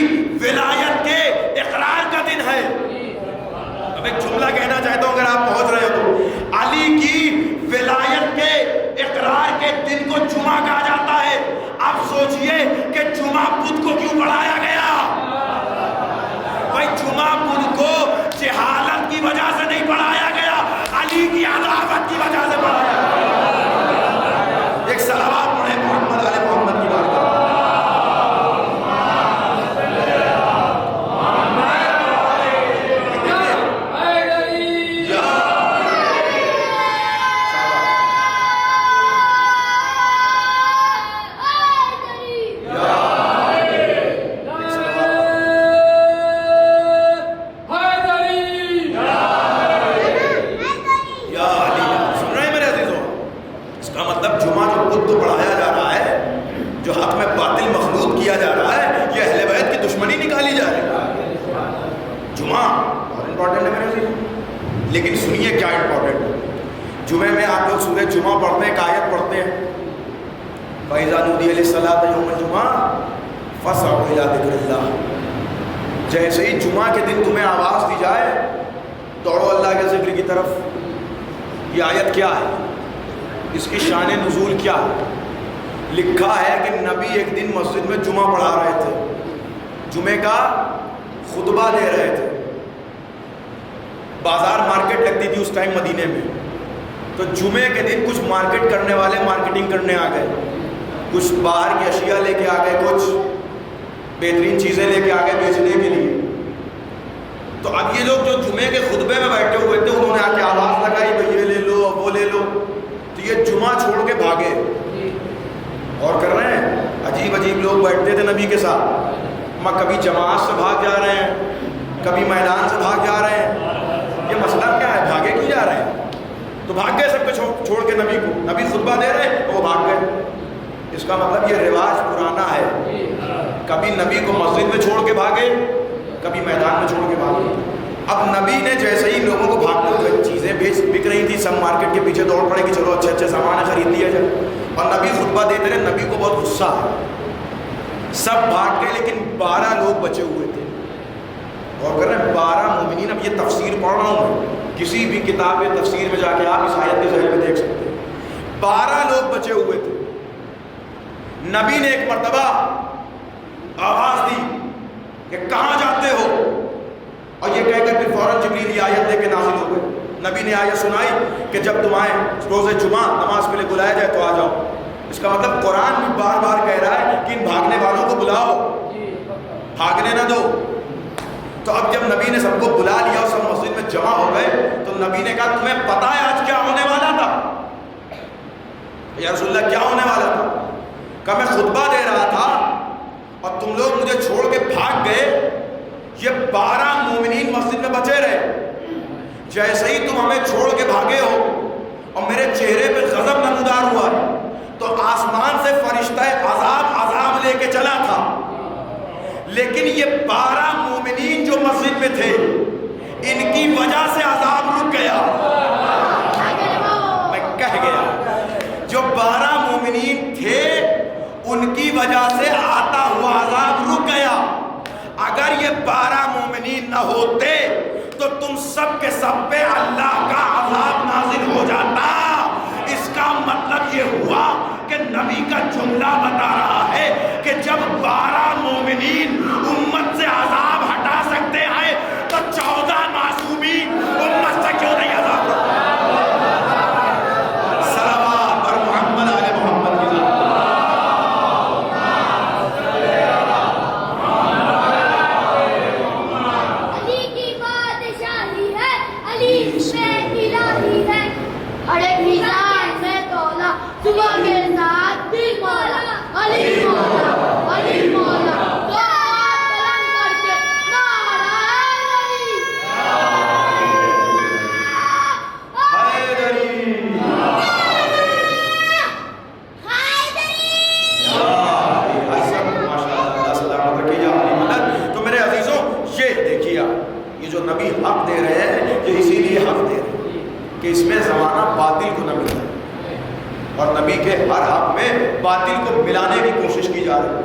ولایت کے اقرار کا دن ہے. اب ایک جملہ کہنا چاہتا ہوں اگر آپ پہنچ رہے ہو تو، علی کی ولایت کے اقرار کے دن کو جمعہ کہا جاتا ہے. اب سوچئے کہ جمعہ بدھ کو کیوں پڑھایا گیا؟ بھائی جمعہ بدھ کو جہالت کی وجہ سے نہیں پڑھایا گیا، علی کی عداوت کی وجہ سے پڑھایا گیا. ایک صلوات پڑھیں محمد علی محمد کی بات کریں. لیکن سنیے کیا امپورٹنٹ ہے. جمعے میں آپ لوگ سورہ جمعہ پڑھتے ہیں، ایک آیت پڑھتے ہیں، فَإِذَا نُودِيَ لِلصَّلَاةِ يَوْمَ الْجُمْعَةِ فَاسْعَوْا إِلَىٰ ذِكْرِ اللَّهِ. جیسے ہی جمعہ کے دن تمہیں آواز دی جائے دوڑو اللہ کے ذکر کی طرف. یہ آیت کیا ہے؟ اس کی شان نزول کیا ہے؟ لکھا ہے کہ نبی ایک دن مسجد میں جمعہ پڑھا رہے تھے، جمعے کا خطبہ دے رہے تھے. بازار مارکیٹ لگتی تھی اس ٹائم مدینے میں. تو جمعے کے دن کچھ مارکیٹ کرنے والے مارکیٹنگ کرنے آ گئے، کچھ باہر کی اشیاء لے کے آ گئے، کچھ بہترین چیزیں لے کے آ گئے بیچنے کے لیے. تو اب یہ لوگ جو جمعے کے خطبے میں بیٹھے ہوئے تھے انہوں نے آ کے آواز لگائی بھائی یہ لے لو وہ لے لو. تو یہ جمعہ چھوڑ کے بھاگے. اور کر رہے ہیں عجیب عجیب لوگ بیٹھتے تھے نبی کے ساتھ، کبھی جماعت سے بھاگ جا رہے ہیں، کبھی میدان سے بھاگ جا رہے ہیں. یہ مسئلہ کیا ہے؟ بھاگے کیوں جا رہے ہیں؟ تو بھاگ گئے سب کو چھوڑ کے نبی کو. نبی خطبہ دے رہے ہیں وہ بھاگ گئے. اس کا مطلب یہ رواج پرانا ہے. کبھی نبی کو مسجد میں چھوڑ کے بھاگے، کبھی میدان میں چھوڑ کے بھاگے. اب نبی نے جیسے ہی لوگوں کو بھاگتے ہوئے چیزیں بک رہی تھی، سب مارکیٹ کے پیچھے دوڑ پڑے کہ چلو اچھے اچھے سامان خرید لیا جائے. اور نبی خطبہ دیتے رہے. نبی کو بہت غصہ ہے. سب بھاگ گئے لیکن 12 لوگ بچے ہوئے تھے. اور کر رہے ہیں 12 مومنین. اب یہ تفسیر پڑھ رہا ہوں میں، کسی بھی کتاب تفسیر میں جا کے آپ اس آیت کے ذہن میں دیکھ سکتے ہیں. 12 لوگ بچے ہوئے تھے. نبی نے ایک مرتبہ آواز دی کہ کہاں جاتے ہو، اور یہ کہہ کر پھر فوراً جبریل یہ آیت لے کے نازل ہو گئے. نبی نے آیت سنائی کہ جب تم آئے روز جمعہ نماز کے لیے بلایا جائے تو آ جاؤ. اس کا مطلب قرآن بھی بار بار کہہ رہا ہے کہ ان بھاگنے والوں کو بلاؤ، بھاگنے نہ دو. تو اب جب نبی نے سب کو بلا لیا اور سب مسجد میں جمع ہو گئے تو نبی نے کہا تمہیں پتا ہے آج کیا ہونے والا تھا؟ یا رسول اللہ کیا ہونے والا تھا؟ کہ میں خطبہ دے رہا تھا اور تم لوگ مجھے چھوڑ کے بھاگ گئے، یہ 12 مومنین مسجد میں بچے رہے. جیسے ہی تم ہمیں چھوڑ کے بھاگے ہو اور میرے چہرے پہ غضب نمودار ہوا تو آسمان سے فرشتہ عذاب لے کے چلا تھا، لیکن یہ 12 مومنین جو مسجد میں تھے ان کی وجہ سے عذاب رک گیا. میں کہہ گیا جو 12 مومنین تھے ان کی وجہ سے آتا ہوا عذاب رک گیا. اگر یہ 12 مومنین نہ ہوتے تو تم سب کے سب پہ اللہ کا عذاب نازل ہو جاتا. اس کا مطلب یہ ہوا کہ نبی کا جملہ بتا رہا ہے کہ جب 12 مومنین امت سے عذاب ہٹا سکتے ہیں تو 14 معصومین امت سے کیوں نہیں عذاب ہوتا؟ صلوات اور محمد آل محمد کی علی کی بادشاہی ہے، علی میں الہی ہے، ارے میزان میں تولا صبح کے ساتھ دل مولا، علی مولا، علی مولا. یہ جو نبی حق دے رہے ہیں یہ اسی لیے حق دے رہے ہیں کہ اس میں زمانہ باطل کو نہ ملے، اور نبی کے ہر حق میں باطل کو ملانے کی کوشش کی جا رہی ہے.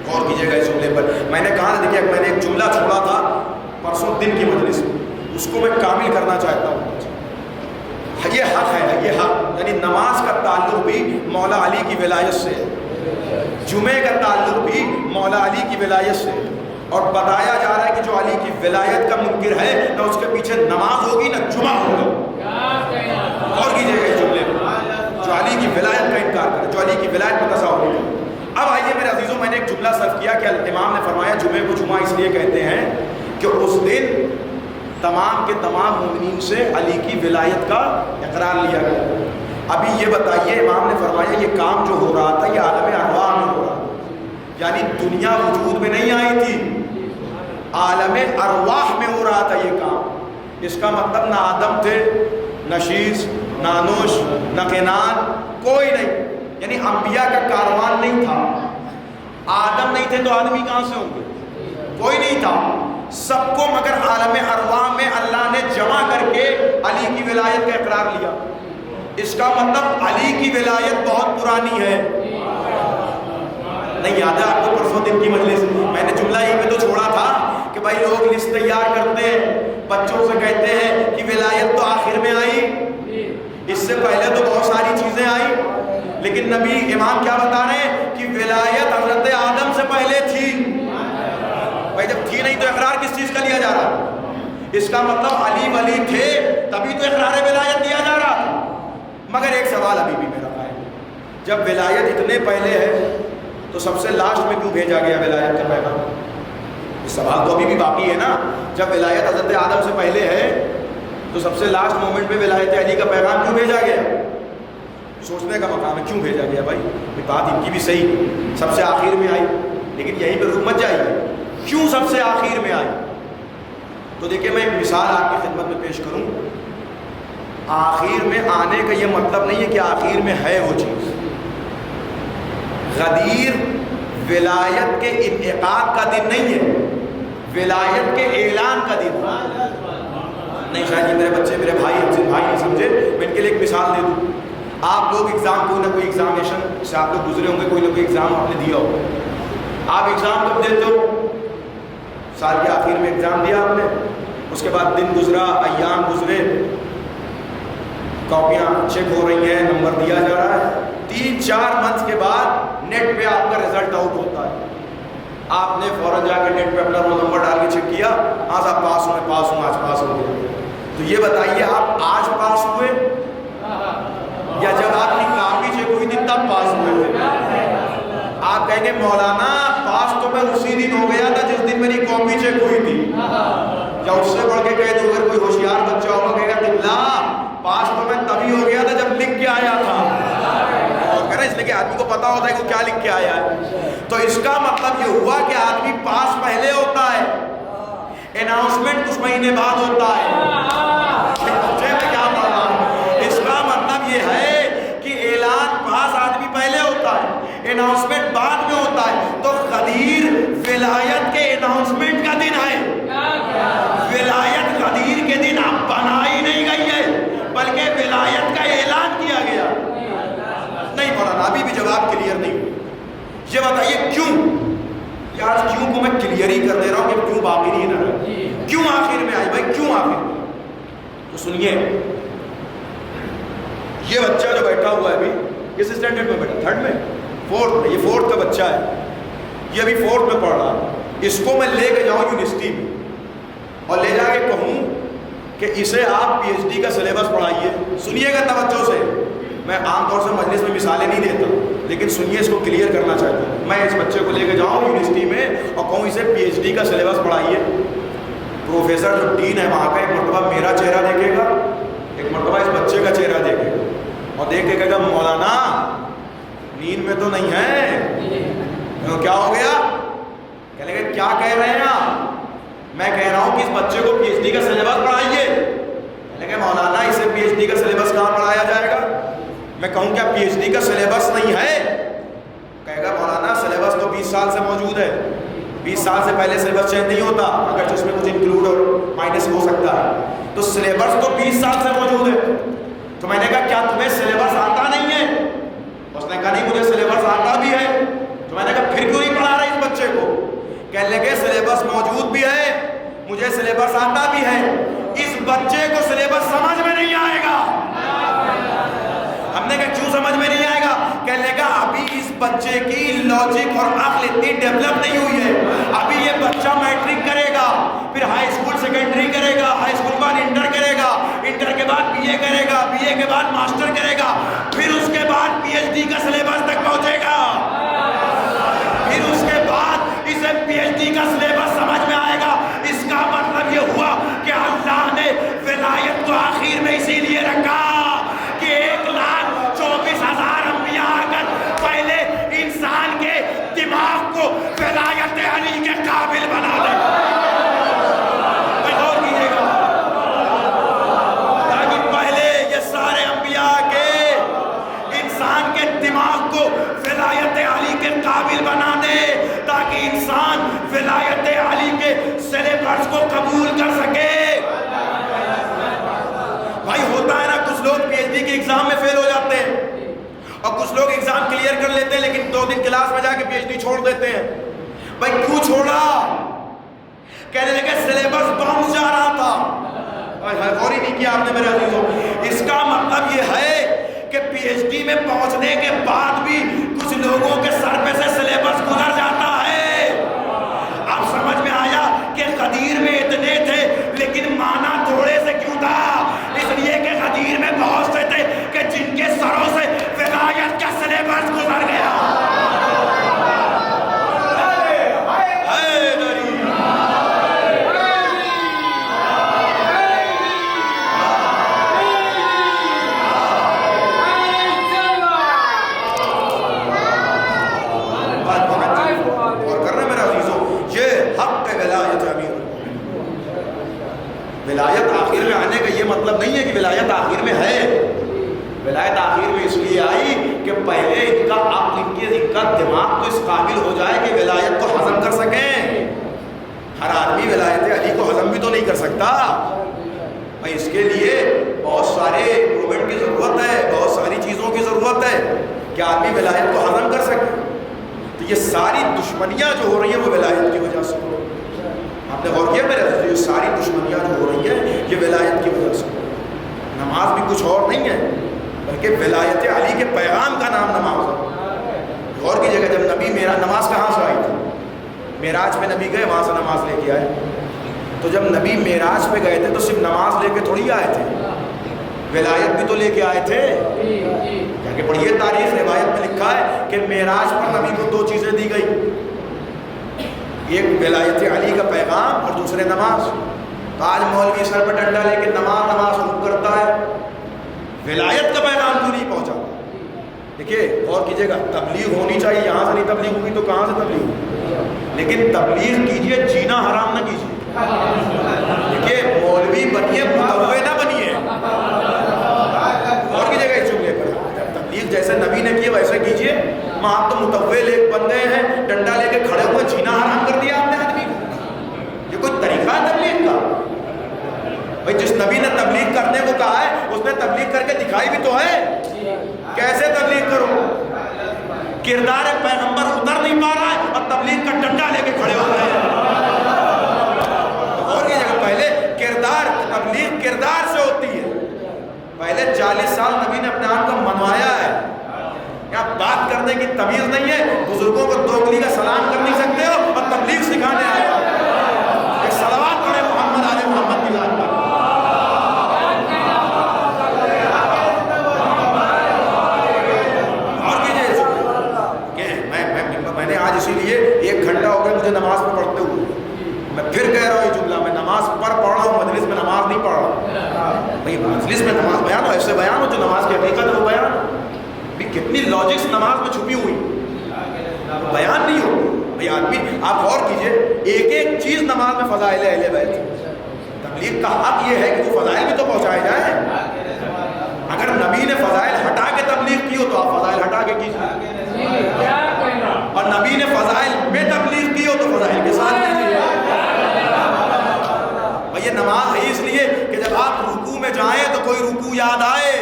غور کیجیے گا اس جملے پر. میں نے کہا دیکھیے میں نے ایک جملہ چھوڑا تھا پرسوں دن کی مجلس میں، اس کو میں کامل کرنا چاہتا ہوں. یہ حق ہے، یہ حق یعنی نماز کا تعلق بھی مولا علی کی ولایت سے، جمعے کا تعلق بھی مولا علی کی ولایت سے، اور بتایا جا رہا ہے کہ جو علی کی ولایت کا منکر ہے نہ اس کے پیچھے نماز ہوگی نہ جمعہ ہوگا. اور کیجیے گا اس جملے میں جو علی کی ولایت کا انکار کرے، جو علی کی ولایت پر تصور کرے. اب آئیے میرے عزیزوں، میں نے ایک جملہ صرف کیا کہ امام نے فرمایا جمعے کو جمعہ اس لیے کہتے ہیں کہ اس دن تمام کے تمام مومنین سے علی کی ولایت کا اقرار لیا گیا. ابھی یہ بتائیے امام نے فرمایا یہ کام جو ہو رہا تھا یہ عالم ارواح میں ہو رہا تھا، یعنی دنیا وجود میں نہیں آئی تھی، عالم ارواح میں ہو رہا تھا یہ کام. اس کا مطلب نہ آدم تھے، نہ شیش، نہ انوش، نہ قینان، کوئی نہیں، یعنی انبیاء کا کاروان نہیں تھا. آدم نہیں تھے تو آدمی کہاں سے ہوں گے؟ کوئی نہیں تھا. سب کو مگر عالم ارواح میں اللہ نے جمع کر کے علی کی ولایت کا اقرار لیا. اس کا مطلب علی کی ولایت بہت پرانی ہے. نہیں یاد ہے آپ کو پرسوں دن کی مجلس میں نے جملہ یہیں پہ تو چھوڑا تھا کہ بھائی لوگ لسٹ تیار کرتے ہیں، بچوں سے کہتے ہیں کہ ولایت تو آخر میں آئی، اس سے پہلے تو بہت ساری چیزیں آئی، لیکن نبی امام کیا بتا رہے ہیں کہ ولایت حضرت آدم سے پہلے تھی. بھائی جب تھی نہیں تو اقرار کس چیز کا لیا جا رہا؟ اس کا مطلب علی ولی تھے تبھی تو اقرار ولایت دیا جا رہا تھا. مگر ایک سوال ابھی بھی میرا ہے، جب ولایت اتنے پہلے ہے تو سب سے لاسٹ میں کیوں بھیجا گیا ولایت کا پیغام؟ یہ سوال تو ابھی بھی باقی ہے نا. جب ولایت حضرت آدم سے پہلے ہے تو سب سے لاسٹ مومنٹ پہ ولایت علی کا پیغام کیوں بھیجا گیا؟ سوچنے کا مقام ہے کیوں بھیجا گیا. بھائی بات ان کی بھی صحیح، سب سے آخر میں آئی، لیکن یہیں پہ رک مت جائیے، کیوں سب سے آخر میں آئی؟ تو دیکھیں میں ایک مثال آپ کی خدمت میں پیش کروں. آخر میں آنے کا یہ مطلب نہیں ہے کہ آخر میں ہے وہ چیز. غدیر ولایت کے انعقاد کا دن نہیں ہے، ولایت کے اعلان کا دن. نہیں شاید یہ میرے بچے میرے بھائی ہم سے بھائی نہیں سمجھے، میں ان کے لیے ایک مثال دے دوں. آپ لوگ ایگزام کوئی نہ کوئی ایگزامینیشن سے آپ لوگ گزرے ہوں گے، کوئی نہ کوئی ایگزام آپ نے دیا ہوگا. آپ ایگزام کب دیتے ہو؟ سال کے آخر میں ایگزام دیا آپ نے، اس کے بعد دن گزرا، ایام گزرے، کاپیاں چیک ہو رہی ہیں، نمبر دیا جا رہا ہے. 3-4 منتھ کے بعد نیٹ آپ نے فوراً جا کے نیٹ پہ اپنا رول نمبر ڈال کے چیک کیا، ہاں صاحب پاس ہوں، آج پاس ہو گئے. تو یہ بتائیے آپ آج پاس ہوئے یا جب آپ کی کاپی چیک ہوئی تھی تب پاس ہوئے؟ آپ کہیں گے مولانا پاس تو میں اسی دن ہو گیا تھا جس دن میری کاپی چیک ہوئی تھی. یا اس سے بڑھ کے کہہ دو اگر کوئی ہوشیار بچہ ہوگا کہے گا طبلہ پاس تو میں تبھی ہو گیا تھا جب لکھ کے آیا تھا. اور اس لیے کہ آدمی کو پتا ہوتا ہے کہ وہ کیا لکھ کے آیا ہے. تو اس کا مطلب یہ ہوا کہ آدمی پاس پہلے ہوتا ہے، اناؤنسمنٹ کچھ مہینے بعد ہوتا ہے. کیا پڑھ رہا ہوں؟ اس کا مطلب یہ ہے کہ اعلان پاس آدمی پہلے ہوتا ہے، اناؤنسمنٹ بعد میں ہوتا ہے. تو غدیر ولایت کے اناؤنسمنٹ کا دن ہے. ولایت غدیر کے دن اب بنائی نہیں گئی ہے بلکہ ولایت کا اعلان کیا گیا. نہیں پڑھا ابھی بھی جواب کلیئر نہیں. یہ بتائیے کیوں؟ یار کیوں کو میں کلیئر ہی کر دے رہا ہوں کہ کیوں باقی نہیں رہا، کیوں آخر میں آئی بھائی، کیوں آخر میں؟ تو سنیے، یہ بچہ جو بیٹھا ہوا ہے ابھی کس اسٹینڈرڈ میں بیٹھا؟ تھرڈ میں، فورتھ میں. یہ فورتھ کا بچہ ہے، یہ ابھی فورتھ میں پڑھ رہا ہے. اس کو میں لے کے جاؤں یونیورسٹی میں اور لے جا کے کہوں کہ اسے آپ پی ایچ ڈی کا سلیبس پڑھائیے. سنیے گا توجہ سے، میں عام طور سے مجلس میں مثالیں نہیں دیتا لیکن سنیے، اس کو کلیئر کرنا چاہتا ہوں. میں اس بچے کو لے کے جاؤں یونیورسٹی میں اور کہوں اسے پی ایچ ڈی کا سلیبس پڑھائیے. پروفیسر جو ڈین ہے وہاں کا ایک مرتبہ میرا چہرہ دیکھے گا، ایک مرتبہ اس بچے کا چہرہ دیکھے گا اور دیکھ کے کہے گا مولانا نیند میں تو نہیں ہے، کیا ہو گیا؟ کہنے گا کیا کہہ رہے ہیں آپ؟ میں کہہ رہا ہوں کہ اس بچے کو پی ایچ ڈی کا سلیبس پڑھائیے. کہنے گا مولانا اسے پی ایچ ڈی کا سلیبس کہاں پڑھایا جائے گا؟ میں کہوں کیا پی ایچ ڈی کا سلیبس نہیں ہے؟ کہے گا مولانا سلیبس تو 20 سال سے موجود ہے، 20 سال سے پہلے سلیبس چینج نہیں ہوتا، اگر جس میں کچھ انکلوڈ اور مائنس ہو سکتا ہے. تو سلیبس تو 20 سال سے موجود ہے. تو میں نے کہا کیا تمہیں سلیبس آتا نہیں ہے؟ اس نے کہا نہیں مجھے سلیبس آتا بھی ہے. تو میں نے کہا پھر کیوں نہیں پڑھا رہے اس بچے کو؟ کہنے لگے سلیبس موجود بھی ہے، مجھے سلیبس آتا بھی ہے، اس بچے کو سلیبس سمجھ میں نہیں آئے گا. ہم نے کہا کیوں سمجھ میں نہیں آئے گا؟ کہنے لگا ابھی اس بچے کی لاجک اور عقل اتنی ڈیولپ نہیں ہوئی ہے. ابھی یہ بچہ میٹرک کرے گا، پھر ہائی اسکول سیکنڈری کرے گا، ہائی اسکول بعد انٹر کرے گا، انٹر کے بعد بی اے کرے گا، بی اے کے بعد ماسٹر کرے گا، پھر اس کے بعد پی ایچ ڈی کا سلیبس تک پہنچے گا. پھر اس کے بعد اسے پی ایچ ڈی کا سلیبس سمجھ میں آئے گا. اس کا مطلب یہ ہوا کہ اللہ نے ولایت کو آخر میں اسی لیے رکھا کہ 1,24,000 انبیاء اگر پہلے انسان کے دماغ کو ولایت علی کے قابل بنا دے. غور کیجیے گا، تاکہ پہلے یہ سارے انبیاء کے انسان کے دماغ کو ولایت علی کے قابل بنا دے تاکہ انسان ولایت علی کے سلیبس کو قبول کر سکے. بھائی ہوتا ہے نا کچھ لوگ پی ایچ ڈی کے ایگزام میں فیل ہو جاتے ہیں اور کچھ لوگ ایگزام کلیئر کر لیتے ہیں لیکن 2 دن کلاس میں جا کے پی ایچ ڈی چھوڑ دیتے ہیں. بھائی کیوں چھوڑا؟ کہنے لگے سلیبس باؤنس جا رہا تھا. غور ہی نہیں کیا آپ نے میرے عزیزوں. اس کا مطلب یہ ہے کہ پی ایچ ڈی میں پہنچنے کے بعد بھی کچھ لوگوں کے سر پہ سے سلیبس گزر جاتا ہے. اب سمجھ میں آیا کہ غدیر میں اتنے تھے لیکن مانا تھوڑے سے کیوں تھا؟ اس لیے کہ غدیر میں بہت سے تھے کہ جن کے سروں سے ولایت کا سلیبس گزر گیا. ولایت آخر میں آنے کا یہ مطلب نہیں ہے کہ ولایت آخر میں ہے. ولایت آخر میں اس لیے آئی کہ پہلے ان کا عقل ان کا دماغ تو اس قابل ہو جائے کہ ولایت کو ہضم کر سکیں. ہر آدمی ولایت علی کو ہضم بھی تو نہیں کر سکتا. بھائی اس کے لیے بہت سارے امپرومنٹ کی ضرورت ہے، بہت ساری چیزوں کی ضرورت ہے کہ آدمی ولایت کو ہضم کر سکے. تو یہ ساری دشمنیاں جو ہو رہی ہیں وہ ولایت کی وجہ سے. آپ نے غور کیا میرے عزیز؟ یہ ساری دشمنیاں جو ہو رہی ہیں یہ ولایت کی وجہ سے. نماز بھی کچھ اور نہیں ہے بلکہ ولایت علی کے پیغام کا نام نماز ہے. غور کیجیے گا جب نبی میرا نماز کہاں سے آئی تھی؟ معراج پہ نبی گئے، وہاں سے نماز لے کے آئے. تو جب نبی معراج پہ گئے تھے تو صرف نماز لے کے تھوڑی آئے تھے، ولایت بھی تو لے کے آئے تھے. کیا کہ پڑھیے تاریخ، روایت میں لکھا ہے کہ معراج پر نبی کو 2 چیزیں دی گئی، ایک ولایت علی کا پیغام اور دوسرے نماز. تو آج مولوی سر پہ ڈنڈا لے کے نماز خوب کرتا ہے، ولایت کا پیغام کیوں نہیں پہنچا؟ دیکھیے غور کیجیے گا، تبلیغ ہونی چاہیے، یہاں سے نہیں تبلیغ ہوگی تو کہاں سے تبلیغ ہوگی؟ لیکن تبلیغ کیجیے، جینا حرام نہ کیجیے. دیکھیے مولوی بنیے، متوے نہ بنیے. غور کیجیے گا اس جملے پر، تبلیغ جیسے نبی نے کی ویسے کیجیے. آپ تو متوے بن گئے ہیں، ڈنڈا لے کے کھڑے ہوئے، جینا حرام کر دیا آپ نے آدمی کو. یہ کوئی طریقہ ہے تبلیغ کا؟ بھائی جس نبی نے تبلیغ کرنے کو کہا ہے اس نے تبلیغ کر کے دکھائی بھی تو ہے. کیسے تبلیغ کرو؟ کردار پیغمبر اتر نہیں پا رہا ہے اور تبلیغ کا ڈنڈا لے کے کھڑے ہو رہے ہیں. اور یہ جگہ پہلے کردار، تبلیغ کردار سے ہوتی ہے. پہلے 40 سال نبی نے اپنے آپ کو منوایا ہے. یہاں بات کرنے کی تمیز نہیں ہے، بزرگوں کو دوگلی کا سلام کر نہیں سکتے ہو اور تبلیغ سکھانے آئے ہو. ایک صلوات پڑھے محمد آل محمد کی ذات پر. میں نے آج اسی لیے 1 گھنٹہ ہو گیا مجھے نماز میں پڑھتے ہوئے. میں پھر کہہ رہا ہوں یہ جملہ، میں نماز پڑھ رہا ہوں، مجلس میں نماز نہیں پڑھ رہا. بھائی مجلس میں نماز بیان ہو، ایسے بیان ہو جو نماز کی حقیقت ہے وہ بیان ہو. کتنی لاجکس نماز میں چھپی ہوئی، بیان نہیں ہو. بھائی آدمی آپ غور کیجئے، ایک چیز نماز میں فضائل اہل بیت. تبلیغ کا حق یہ ہے کہ وہ فضائل بھی تو پہنچائے جائیں. اگر نبی نے فضائل ہٹا کے تبلیغ کی ہو تو آپ فضائل ہٹا کے کیجیے، اور نبی نے فضائل میں تبلیغ کی ہو تو فضائل کے ساتھ کیجیے. بھائی یہ نماز ہے اس لیے کہ جب آپ رکوع میں جائیں تو کوئی رکوع یاد آئے.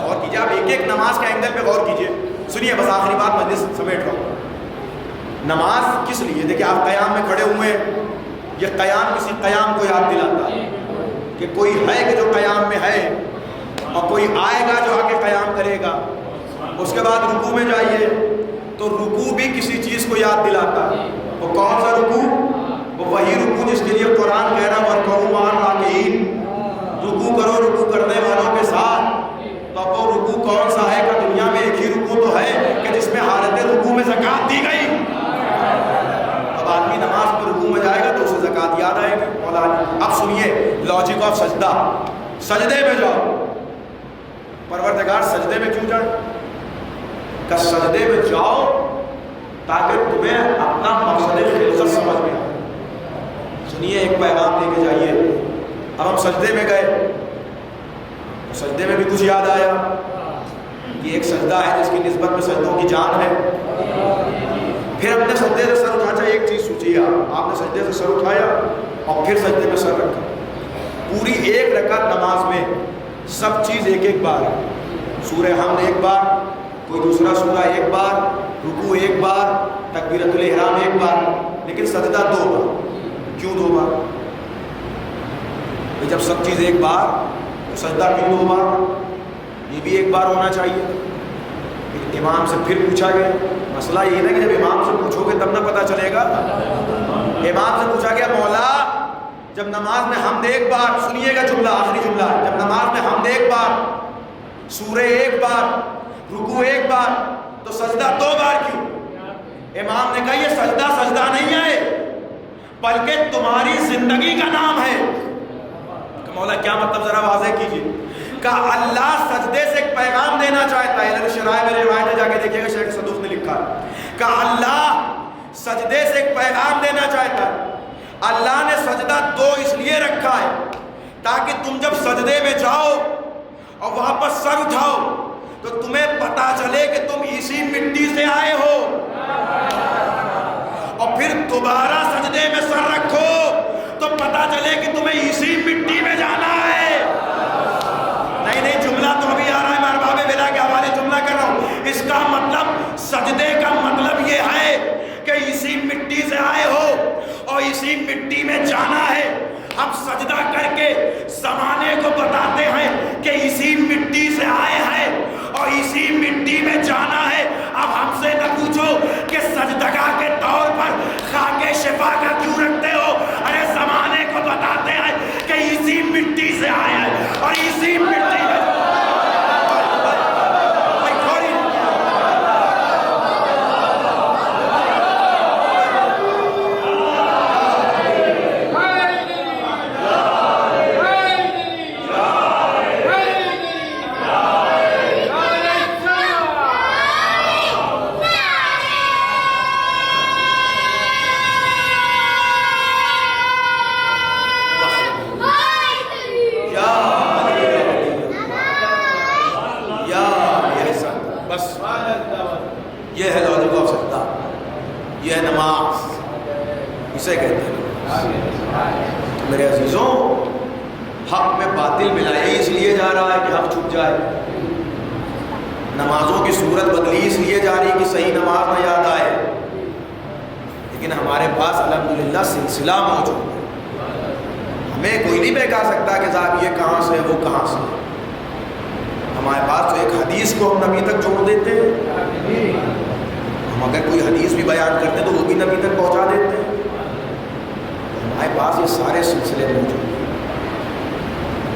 غور کیجیے، آپ ایک نماز کے اینگل پہ غور کیجیے. سنیے بس آخری بات مجلس سمیٹ رہا ہوں. نماز کس لیے؟ دیکھیں آپ قیام میں کھڑے ہوئے، یہ قیام کسی قیام کو یاد دلاتا ہے کہ کوئی ہے کہ جو قیام میں ہے اور کوئی آئے گا جو آ کے قیام کرے گا. اس کے بعد رکوع میں جائیے تو رکوع بھی کسی چیز کو یاد دلاتا ہے. وہ کون سا رکوع؟ وہ وہی رکوع جس کے لیے قرآن کہہ رہا وَرْكَعُوا مَعَ الرَّاكِعِينَ، رکوع کرو رکوع کرنے والوں کے ساتھ. تو اب وہ رکوع کون سا ہے کہ دنیا میں ایک ہی رکوع تو ہے کہ جس میں حالت رکوع میں زکوٰۃ دی گئی. اب آدمی نماز پہ رکوع میں جائے گا تو اسے زکوٰۃ یاد آئے گی. اب سنیے لاجک آف سجدہ. سجدے میں جاؤ، پروردگار سجدے میں کیوں جائے؟ کہ سجدے میں جاؤ تاکہ تمہیں اپنا مقصد خلقت سمجھ میں آئے. سنیے ایک پیغام لے کے جائیے. اب ہم سجدے میں گئے، سجدے میں بھی کچھ یاد آیا. یہ ایک سجدہ ہے جس کی نسبت میں سجدوں کی جان ہے. پھر ہم نے سجدے سے سر اٹھایا. ایک چیز سوچیے، آپ نے سجدے سے سر اٹھایا اور پھر سجدے میں سر رکھا. پوری 1 رکعت نماز میں سب چیز ایک بار ہے. سورہ حمد 1 بار، کوئی دوسرا سورہ 1 بار، رکوع 1 بار، تکبیرۃ الاحرام 1 بار، لیکن سجدہ 2 بار. کیوں 2 بار؟ جب سب چیز 1 بار تو سجدہ کیوں 2 بار؟ یہ بھی 1 بار ہونا چاہیے. امام سے پھر پوچھا گیا. مسئلہ یہ ہے کہ جب امام سے پوچھو گے تب نہ پتہ چلے گا. امام سے پوچھا گیا مولا جب نماز میں حمد 1 بار، سنیے گا جملہ، آخری جملہ، جب نماز میں حمد 1 بار، سورہ 1 بار، رکوع 1 بار، تو سجدہ 2 بار کیوں؟ امام نے کہا یہ سجدہ سجدہ نہیں ہے بلکہ تمہاری زندگی کا نام ہے. کہ مولا کیا مطلب ذرا واضح کیجیے. کہ اللہ سجدے سے ایک پیغام دینا چاہتا ہے. شرائع میں روایت جا کے دیکھیے گا، شیخ صدوق نے لکھا کہ اللہ سجدے سے ایک پیغام دینا چاہتا ہے. اللہ نے سجدہ 2 اس لیے رکھا ہے تاکہ تم جب سجدے میں جاؤ اور وہاں پر سر اٹھاؤ تو تمہیں پتا چلے کہ تم اسی مٹی سے آئے ہو، اور پھر دوبارہ سجدے میں سر رکھو تو پتا چلے کہ تمہیں اسی مٹی میں جانا ہے. نہیں جملہ تو ابھی آ رہا ہے، میں ارباب ولا کے حوالے جملہ کر رہا ہوں. اس کا مطلب سجدے کا مطلب یہ ہے کہ اسی مٹی سے آئے ہو اور اسی مٹی میں جانا ہے. ہم سجدہ کر کے زمانے کو بتاتے ہیں کہ اسی مٹی سے آئے ہیں اور اسی مٹی میں جانا ہے. اب ہم سے نہ پوچھو کہ سجدگاہ کے طور یہ ہے لاجک آف سجدہ، یہ ہے نماز، اسے کہتے ہیں۔ میرے عزیزوں، حق میں باطل ملایا اس لیے جا رہا ہے کہ حق چھپ جائے، نمازوں کی صورت بدلی اس لیے جا رہی کہ صحیح نماز نہ یاد آئے، لیکن ہمارے پاس الحمدللہ سلسلہ موجود ہے۔ ہمیں کوئی نہیں بہکا سکتا کہ صاحب یہ کہاں سے وہ کہاں سے، ہمارے پاس تو ایک حدیث کو ہم نبی تک جوڑ دیتے ہیں، ہم اگر کوئی حدیث بھی بیان کرتے ہیں تو وہ بھی نبی تک پہنچا دیتے ہیں، ہمارے پاس یہ سارے سلسلے موجود ہیں۔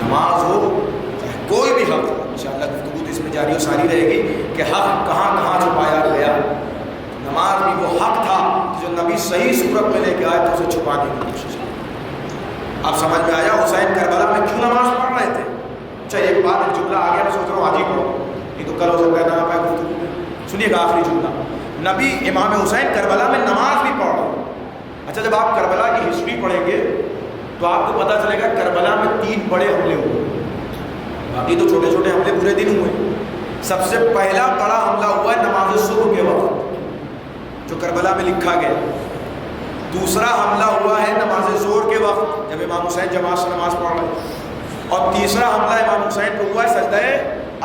نماز ہو چاہے کوئی بھی حق ہو، انشاءاللہ گفتگو اس میں جاری و ساری رہے گی کہ حق کہاں کہاں چھپایا گیا۔ نماز بھی وہ حق تھا جو نبی صحیح صورت میں لے کے آئے تو اسے چھپانے کی کوشش کی۔ اب سمجھ میں آیا حسین کربلا میں کیوں نماز پڑھ رہے تھے؟ اچھا ایک بات، ایک جملہ آ گیا، میں سوچ رہا ہوں آج ہی پڑھو، یہ تو کل ہو سکتا ہے نہ پائے گفتگو میں۔ سنیے گا آخری جملہ، نبی امام حسین کربلا میں نماز بھی پڑھ رہے ہیں۔ اچھا جب آپ کربلا کی ہسٹری پڑھیں گے تو آپ کو پتہ چلے گا کربلا میں 3 بڑے حملے ہوئے، باقی تو چھوٹے چھوٹے حملے پورے دن ہوئے۔ سب سے پہلا بڑا حملہ ہوا ہے نماز صبح کے وقت جو کربلا میں لکھا گیا۔ دوسرا حملہ ہوا ہے نماز ظہر کے وقت جب امام حسین جماعت سے نماز پڑھ رہے ہیں، اور تیسرا حملہ امام حسین کو ہوا ہے سجدہ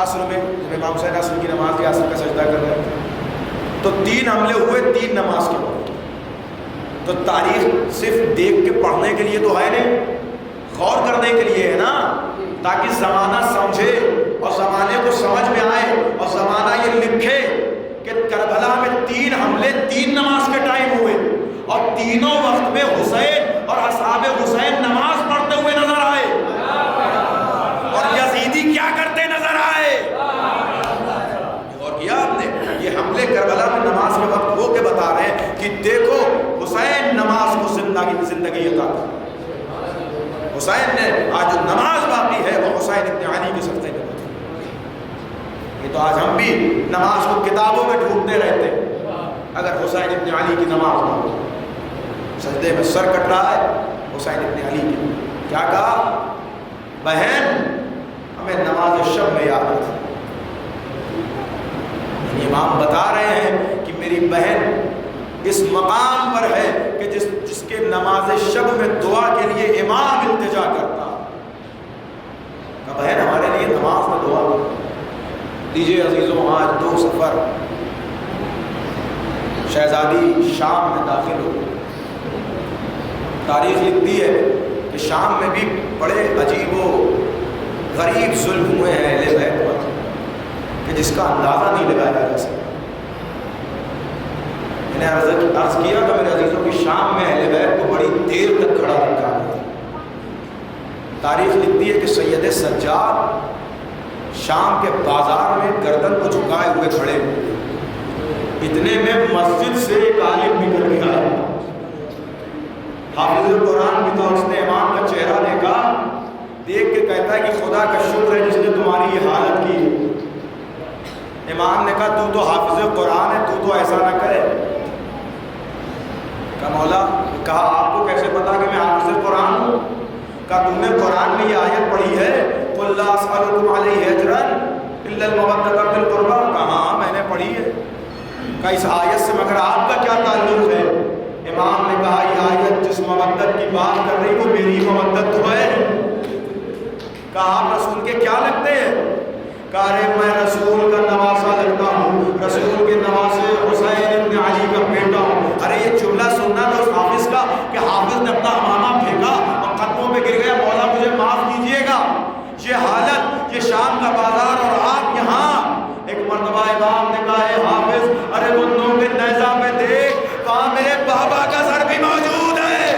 عصر میں جب امام حسین عصر کی نماز کے عصر کا سجدہ کر رہے تھے۔ تو 3 حملے ہوئے 3 نماز کے وقت۔ تو تاریخ صرف دیکھ کے پڑھنے کے لیے تو ہے نہیں، غور کرنے کے لیے ہے نا، تاکہ زمانہ سمجھے اور زمانے کو سمجھ میں آئے اور زمانہ یہ لکھے کہ کربلا میں 3 حملے 3 نماز کے ٹائم ہوئے، اور تینوں وقت میں حسین اور اصحاب حسین نماز پڑھتے ہوئے نظر آئے، اور یزیدی کیا کرتے نظر آئے۔ اور کیا آپ نے یہ حملے کربلا میں نماز کے وقت ہو کے بتا رہے ہیں کہ دیکھو حسین نماز کو زندگی عطا کی۔ حسین نے آج جو نماز باقی ہے وہ حسین ابن علی کے صدقے میں ہوتی ہے۔ یہ تو آج ہم بھی نماز کو کتابوں میں ڈھونڈتے رہتے ہیں، اگر حسین ابن علی کی نماز نہ ہو، سجدے میں سر کٹ رہا ہے حسین ابن علی کی، کیا کہا بہن ہمیں نماز شب میں یاد رکھیں۔ امام بتا رہے ہیں کہ میری بہن اس مقام پر ہے کہ جس کے نماز شب میں دعا کے لیے امام التجا کرتا، کہ بہن ہمارے لیے نماز میں دعا دیجیے۔ عزیزوں آج 2 سفر شہزادی شام میں داخل ہو، تاریخ لکھتی ہے کہ شام میں بھی بڑے عجیب و غریب ظلم ہوئے ہیں اہل بیت پر کہ جس کا اندازہ نہیں لگایا جا سکتا۔ میں نے عرض کیا کہ میرے عزیزوں کی شام میں اہل بیت کو بڑی دیر تک کھڑا رکھا گیا۔ تاریخ لکھتی ہے کہ سید سجاد شام کے بازار میں گردن کو جھکائے ہوئے کھڑے ہوئے، اتنے میں مسجد سے ایک عالم نکل کے آیا، حافظ قرآن بھی تھا، اس نے امام کا چہرہ دیکھا، دیکھ کے کہتا ہے کہ خدا کا شکر ہے جس نے تمہاری یہ حالت کی۔ امام نے کہا تو تو حافظ قرآن ہے، تو ایسا نہ کرے۔ کہا مولا، کہا آپ کو کیسے پتا کہ میں حافظ قرآن ہوں؟ کہا تم نے قرآن میں یہ آیت پڑھی ہے قُلْ لَا أَسْأَلُكُمْ عَلَيْهِ أَجْرًا إِلَّا الْمَوَدَّةَ فِي الْقُرْبَىٰ۔ کہا ہاں میں نے پڑھی ہے۔ کہا اس آیت سے مگر آپ کا کیا تعلق ہے؟ امام نے کہا یہ آیت جس مودت کی بات کر رہی وہ میری مودت تو ہے۔ کہا آپ رسول کے کیا لگتے ہیں؟ کہا رے میں رسول کا نواسا لگتا ہوں، رسول کے نواسے حسین ابن علی کا بیٹا ہوں۔ ارے یہ جملہ سننا تھا اس حافظ کا کہ حافظ نے اپنا امامہ پھینکا اور قدموں پہ گر گیا، مولا مجھے معاف کیجیے گا۔ یہ حالت، یہ شام کا بازار اور آپ یہاں۔ ایک مرتبہ امام نے کہا ہے حافظ ارے بندوں کے نیزہ پہ دیکھ، وہاں میرے بابا کا سر بھی موجود ہے۔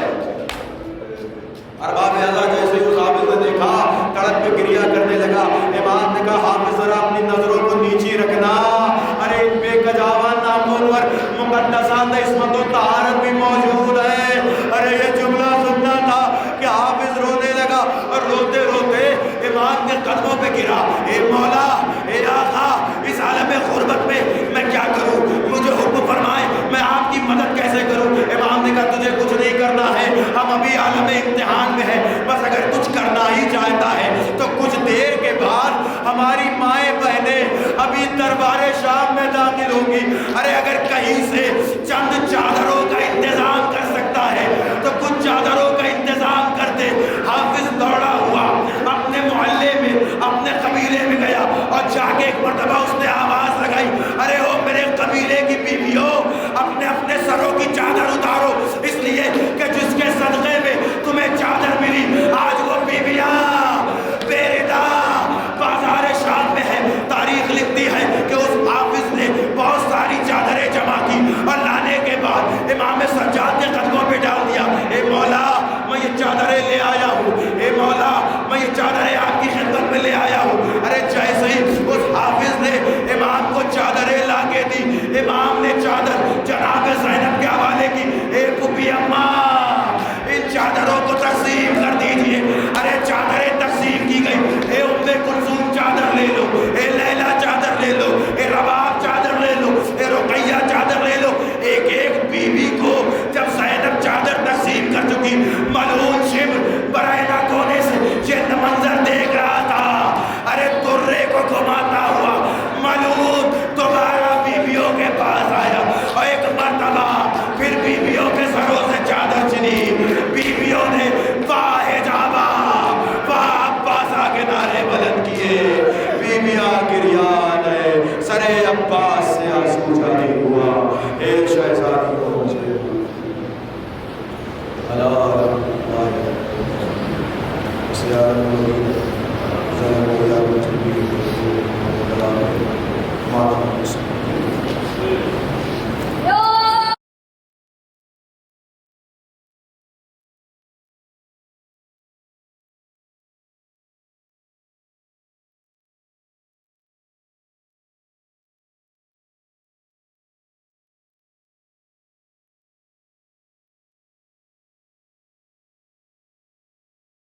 ارباب اعلیٰ جیسے اس حافظ نے دیکھا تڑپ کے گریا کرنے لگا۔ امام نے کہا حافظ ذرا اپنی نظروں کو نیچی رکھنا، ارے ان بے کجاوان نامور مقدسات عصمت و طہارت بھی موجود ہے۔ ارے یہ جملہ سننا تھا کہ حافظ رونے لگا اور روتے روتے امام کے قدموں پہ گرا، اے مولا، اے آقا، اس عالم غربت میں میں کیا کروں؟ مجھے حکم فرمائے، میں آپ کی مدد کیسے کروں؟ امام نے کہا تجھے کچھ نہیں کرنا ہے، ہم ابھی عالم امتحان میں ہیں، بس اگر کچھ کرنا ہی چاہتا ہے تو کچھ دیر کے بعد ہماری مائیں بہنیں ابھی دربار شام میں داخل ہوں گی. ارے اگر کہیں سے چند چادروں کا انتظام کر سکتا ہے تو کچھ چادروں کا انتظام کر دے. حافظ دوڑا ہوا اپنے محلے میں اپنے قبیلے میں گیا اور جا کے ایک مرتبہ اس نے آواز لگائی, ارے او میرے قبیلے کی بیویوں, اپنے اپنے سروں کی چادر اتارو, اس لیے کہ جس کے صدقے میں تمہیں چادر ملی آج وہ بیویاں بے ردا بازار شام میں ہے. تاریخ لکھتی ہے کہ اس حافظ نے بہت ساری چادریں جمع کی اور لانے کے بعد امام سجاد کے قدموں پہ ڈال دیا. اے مولا میں یہ چادریں لے آیا ہوں, اے مولا میں یہ چادریں آپ کی خدمت میں لے آیا ہوں. ارے جیسے ہی اس حافظ نے امام کو چادریں لا کے دی, امام نے چادر